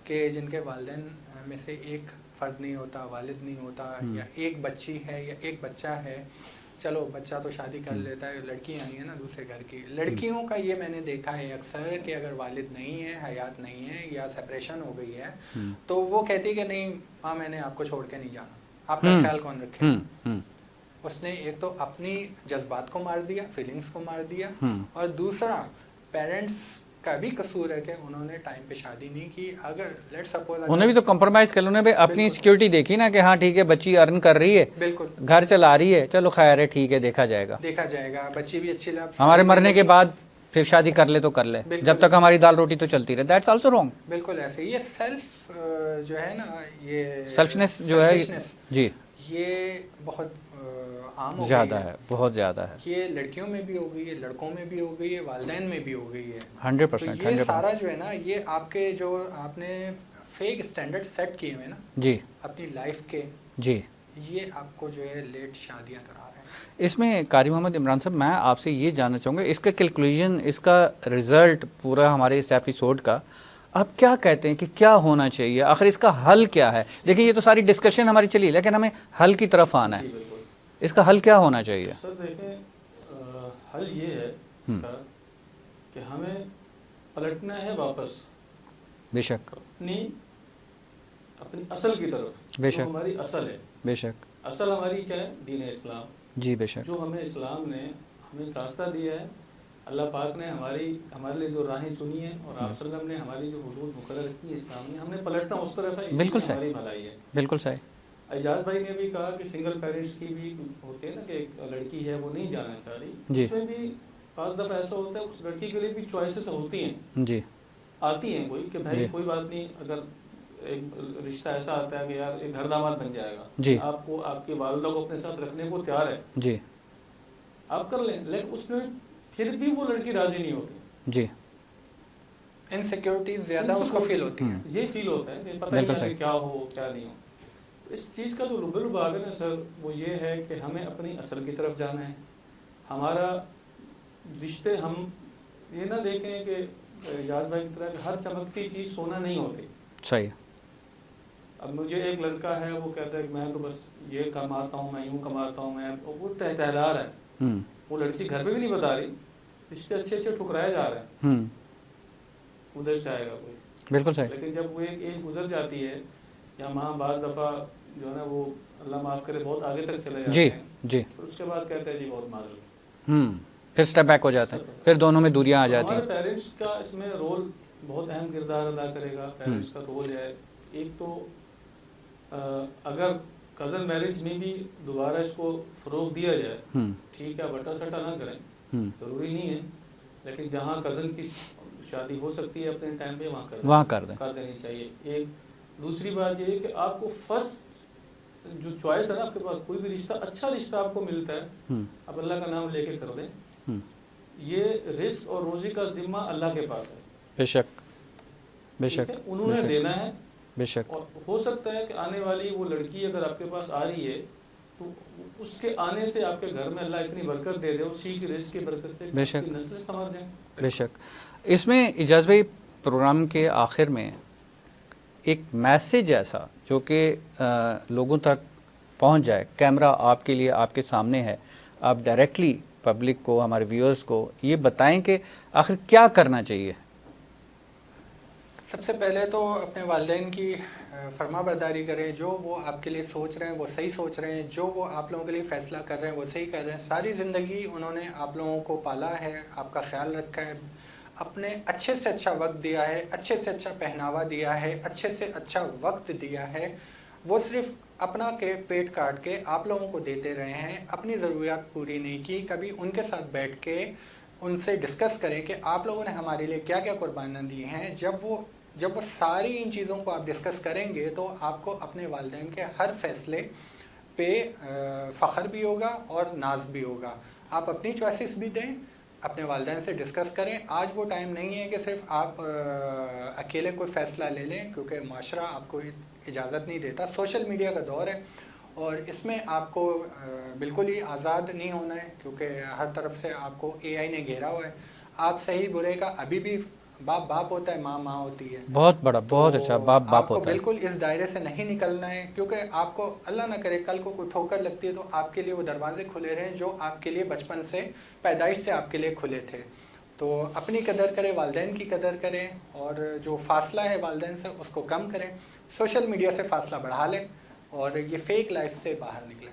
کہ جن کے والدین میں سے ایک فرد نہیں ہوتا، والد نہیں ہوتا، یا ایک بچی ہے یا ایک بچہ ہے. چلو بچہ تو شادی کر لیتا ہے، لڑکی آئی ہے نا دوسرے گھر کی. لڑکیوں کا یہ میں نے دیکھا ہے اکثر کہ اگر والد نہیں ہے، حیات نہیں ہے یا سپریشن ہو گئی ہے، تو وہ کہتی کہ نہیں ماں میں نے آپ کو چھوڑ کے نہیں جانا، آپ کا خیال کون رکھے. اس نے ایک تو اپنی جذبات کو مار دیا, فیلنگس کو مار دیا, اور دوسرا پیرنٹس کا بھی قصور ہے کہ انہوں نے ٹائم پہ شادی نہیں کی. اگر لیٹ سپوز انہیں بھی تو کمپرومائز کر لو, انہیں بھی اپنی سیکیورٹی دیکھی نا کہ ہاں ٹھیک ہے بچی ارن کر رہی ہے, بالکل گھر چلا رہی ہے, چلو خیر ہے ٹھیک ہے دیکھا جائے گا, بچی بھی اچھی لگ, ہمارے مرنے کے بعد پھر شادی کر لے تو کر لے, جب تک ہماری دال روٹی تو چلتی رہے. That's also wrong. بالکل ایسے. یہ سیلف جو ہے نا, یہ سیلفنس جو ہے جی یہ بہت عام ہو زیادہ گئی ہے, بہت زیادہ ہے. یہ لڑکیوں میں بھی ہو گئی ہے, لڑکوں میں بھی ہو گئی ہے, والدین میں بھی ہو گئی ہے 100%. یہ سارا جو ہے نا, یہ آپ کے جو آپ نے فیک اسٹینڈرڈ سیٹ کیے ہوئے نا جی اپنی لائف کے, جی, یہ آپ کو جو ہے لیٹ شادیاں کرا رہے ہیں. اس میں قاری محمد عمران صاحب میں آپ سے یہ جاننا چاہوں گا, اس کا کیلکولیشن, اس کا رزلٹ پورا ہمارے اس ایپیسوڈ کا آپ کیا کہتے ہیں کہ کیا ہونا چاہیے, آخر اس کا حل کیا ہے؟ دیکھیں یہ تو ساری ڈسکشن ہماری چلی, لیکن ہمیں حل کی طرف آنا ہے. اس کا حل کیا ہونا چاہیے؟ سر دیکھیں, حل یہ ہے اس کا کہ ہمیں پلٹنا ہے واپس بے شک اپنی اصل کی طرف, بے جو شک, ہماری اصل ہے. بے شک, اصل ہماری کیا ہے؟ دین اسلام. جی بے شک, جو ہمیں اسلام نے ہمیں راستہ دیا ہے, اللہ پاک نے ہمارے لیے جو راہیں چنی ہیں, اور آپ صلی اللہ علیہ وسلم نے ہماری جو حدود مقرر کی ہے اسلام نے, ہم نے پلٹنا اس طرف ہے, بالکل اسی میں ہماری بھلائی ہے. بالکل صحیح. اعجاز بھائی نے بھی کہا کہ سنگل پیرنٹس کی بھی ہوتے ہیں نا, کہ ایک لڑکی ہے وہ نہیں جانا چاہ رہی, جی, اس میں بھی بعض دفعہ ایسا ہوتا ہے اس لڑکی کے لیے بھی چوائسیز ہوتی ہیں, جی آتی ہیں کوئی کہ بھائی کوئی بات نہیں, اگر ایک رشتہ ایسا آتا ہے کہ یار ایک گھر داماد بن جائے گا, جی, آپ کو آپ کی والدہ کو اپنے ساتھ رکھنے کو تیار ہے, جی, آپ کر لیں, لیکن اس میں پھر بھی وہ لڑکی راضی نہیں ہوتی, جی, انسیکیورٹیز زیادہ اس کو فیل ہوتی ہیں. یہ فیل ہوتا ہے کہ پتہ نہیں ہے کہ کیا ہو کیا نہیں ہو. اس چیز کا جو ربل باغ ہے نا سر, وہ یہ ہے کہ ہمیں اپنی اصل کی طرف جانا ہے. ہمارا رشتے ہم یہ نہ دیکھیں کہ اعجاز بھائی کی طرح کہ ہر چمکتی چیز سونا نہیں ہوتی. صحیح. اب مجھے ایک لڑکا ہے وہ کہتا ہے کہ میں تو بس یہ کماتا ہوں, میں یوں کماتا ہوں, میں وہ تہتہلا رہا ہے, وہ لڑکی گھر پہ بھی نہیں بتا رہی, رشتے اچھے اچھے ٹھکرائے جا رہے ہیں, ادھر سے آئے گا کوئی. بالکل صحیح. لیکن جب وہ ایک گزر جاتی ہے, یا ماں بعض دفعہ جو ہے نا وہ اللہ معاف کرے بہت آگے تک چلے جاتے ہیں, جی, پھر اس کے بعد کہتے ہیں جی بہت معذرت, پھر اسٹیپ بیک ہو جاتے ہیں, پھر دونوں میں دوریاں آ جاتی ہیں. ہمارے پیرنٹس کا اس میں رول بہت اہم کردار ادا کرے گا. پیرنٹس کا رول ہے, ایک تو اگر کزن میرج میں بھی دوبارہ اس کو فروغ دیا جائے, ٹھیک ہے, بٹا سٹا نہ کریں, ضروری نہیں ہے, لیکن جہاں کزن کی شادی ہو سکتی ہے اپنے ٹائم پہ وہاں کر دینی چاہیے. ایک دوسری بات یہ ہے کہ آپ کو فرسٹ جو چوائس ہے نا, آپ کے پاس کوئی بھی رشتہ, اچھا رشتہ آپ کو ملتا ہے, اب اللہ کا نام لے کے کر دیں, یہ رزق اور روزی کا ذمہ اللہ کے پاس ہے. بے شک, بے شک, انہوں نے دینا ہے. بے شک. اور ہو سکتا ہے کہ آنے والی وہ لڑکی اگر آپ کے پاس آ رہی ہے تو اس کے آنے سے آپ کے گھر میں اللہ اتنی برکت دے دے, اسی کی رزق کی برکت سے بے شک نسلیں سنور جائیں. بے شک. اس میں اعجاز بھائی پروگرام کے آخر میں ایک میسیج ایسا جو کہ لوگوں تک پہنچ جائے, کیمرہ آپ کے لیے آپ کے سامنے ہے, آپ ڈائریکٹلی پبلک کو, ہمارے ویورز کو یہ بتائیں کہ آخر کیا کرنا چاہیے. سب سے پہلے تو اپنے والدین کی فرما برداری کریں, جو وہ آپ کے لیے سوچ رہے ہیں وہ صحیح سوچ رہے ہیں, جو وہ آپ لوگوں کے لیے فیصلہ کر رہے ہیں وہ صحیح کر رہے ہیں. ساری زندگی انہوں نے آپ لوگوں کو پالا ہے, آپ کا خیال رکھا ہے, اپنے اچھے سے اچھا وقت دیا ہے, اچھے سے اچھا پہناوا دیا ہے, اچھے سے اچھا وقت دیا ہے. وہ صرف اپنا کے پیٹ کاٹ کے آپ لوگوں کو دیتے رہے ہیں, اپنی ضروریات پوری نہیں کی. کبھی ان کے ساتھ بیٹھ کے ان سے ڈسکس کریں کہ آپ لوگوں نے ہمارے لیے کیا کیا قربانیاں دی ہیں. جب وہ ساری ان چیزوں کو آپ ڈسکس کریں گے تو آپ کو اپنے والدین کے ہر فیصلے پہ فخر بھی ہوگا اور ناز بھی ہوگا. آپ اپنی چوائسیز بھی دیں, اپنے والدین سے ڈسکس کریں. آج وہ ٹائم نہیں ہے کہ صرف آپ اکیلے کوئی فیصلہ لے لیں, کیونکہ معاشرہ آپ کو اجازت نہیں دیتا. سوشل میڈیا کا دور ہے اور اس میں آپ کو بالکل ہی آزاد نہیں ہونا ہے, کیونکہ ہر طرف سے آپ کو اے آئی نے گھیرا ہوا ہے. آپ صحیح برے کا ابھی بھی باپ ہوتا ہے, ماں ہوتی ہے. بہت بڑا, بہت اچھا, باپ ہوتا ہے. بالکل اس دائرے سے نہیں نکلنا ہے, کیونکہ آپ کو اللہ نہ کرے کل کو کوئی ٹھوکر لگتی ہے تو آپ کے لیے وہ دروازے کھلے رہیں جو آپ کے لیے بچپن سے, پیدائش سے آپ کے لیے کھلے تھے. تو اپنی قدر کریں, والدین کی قدر کریں, اور جو فاصلہ ہے والدین سے اس کو کم کریں. سوشل میڈیا سے فاصلہ بڑھا لیں اور یہ فیک لائف سے باہر نکلیں.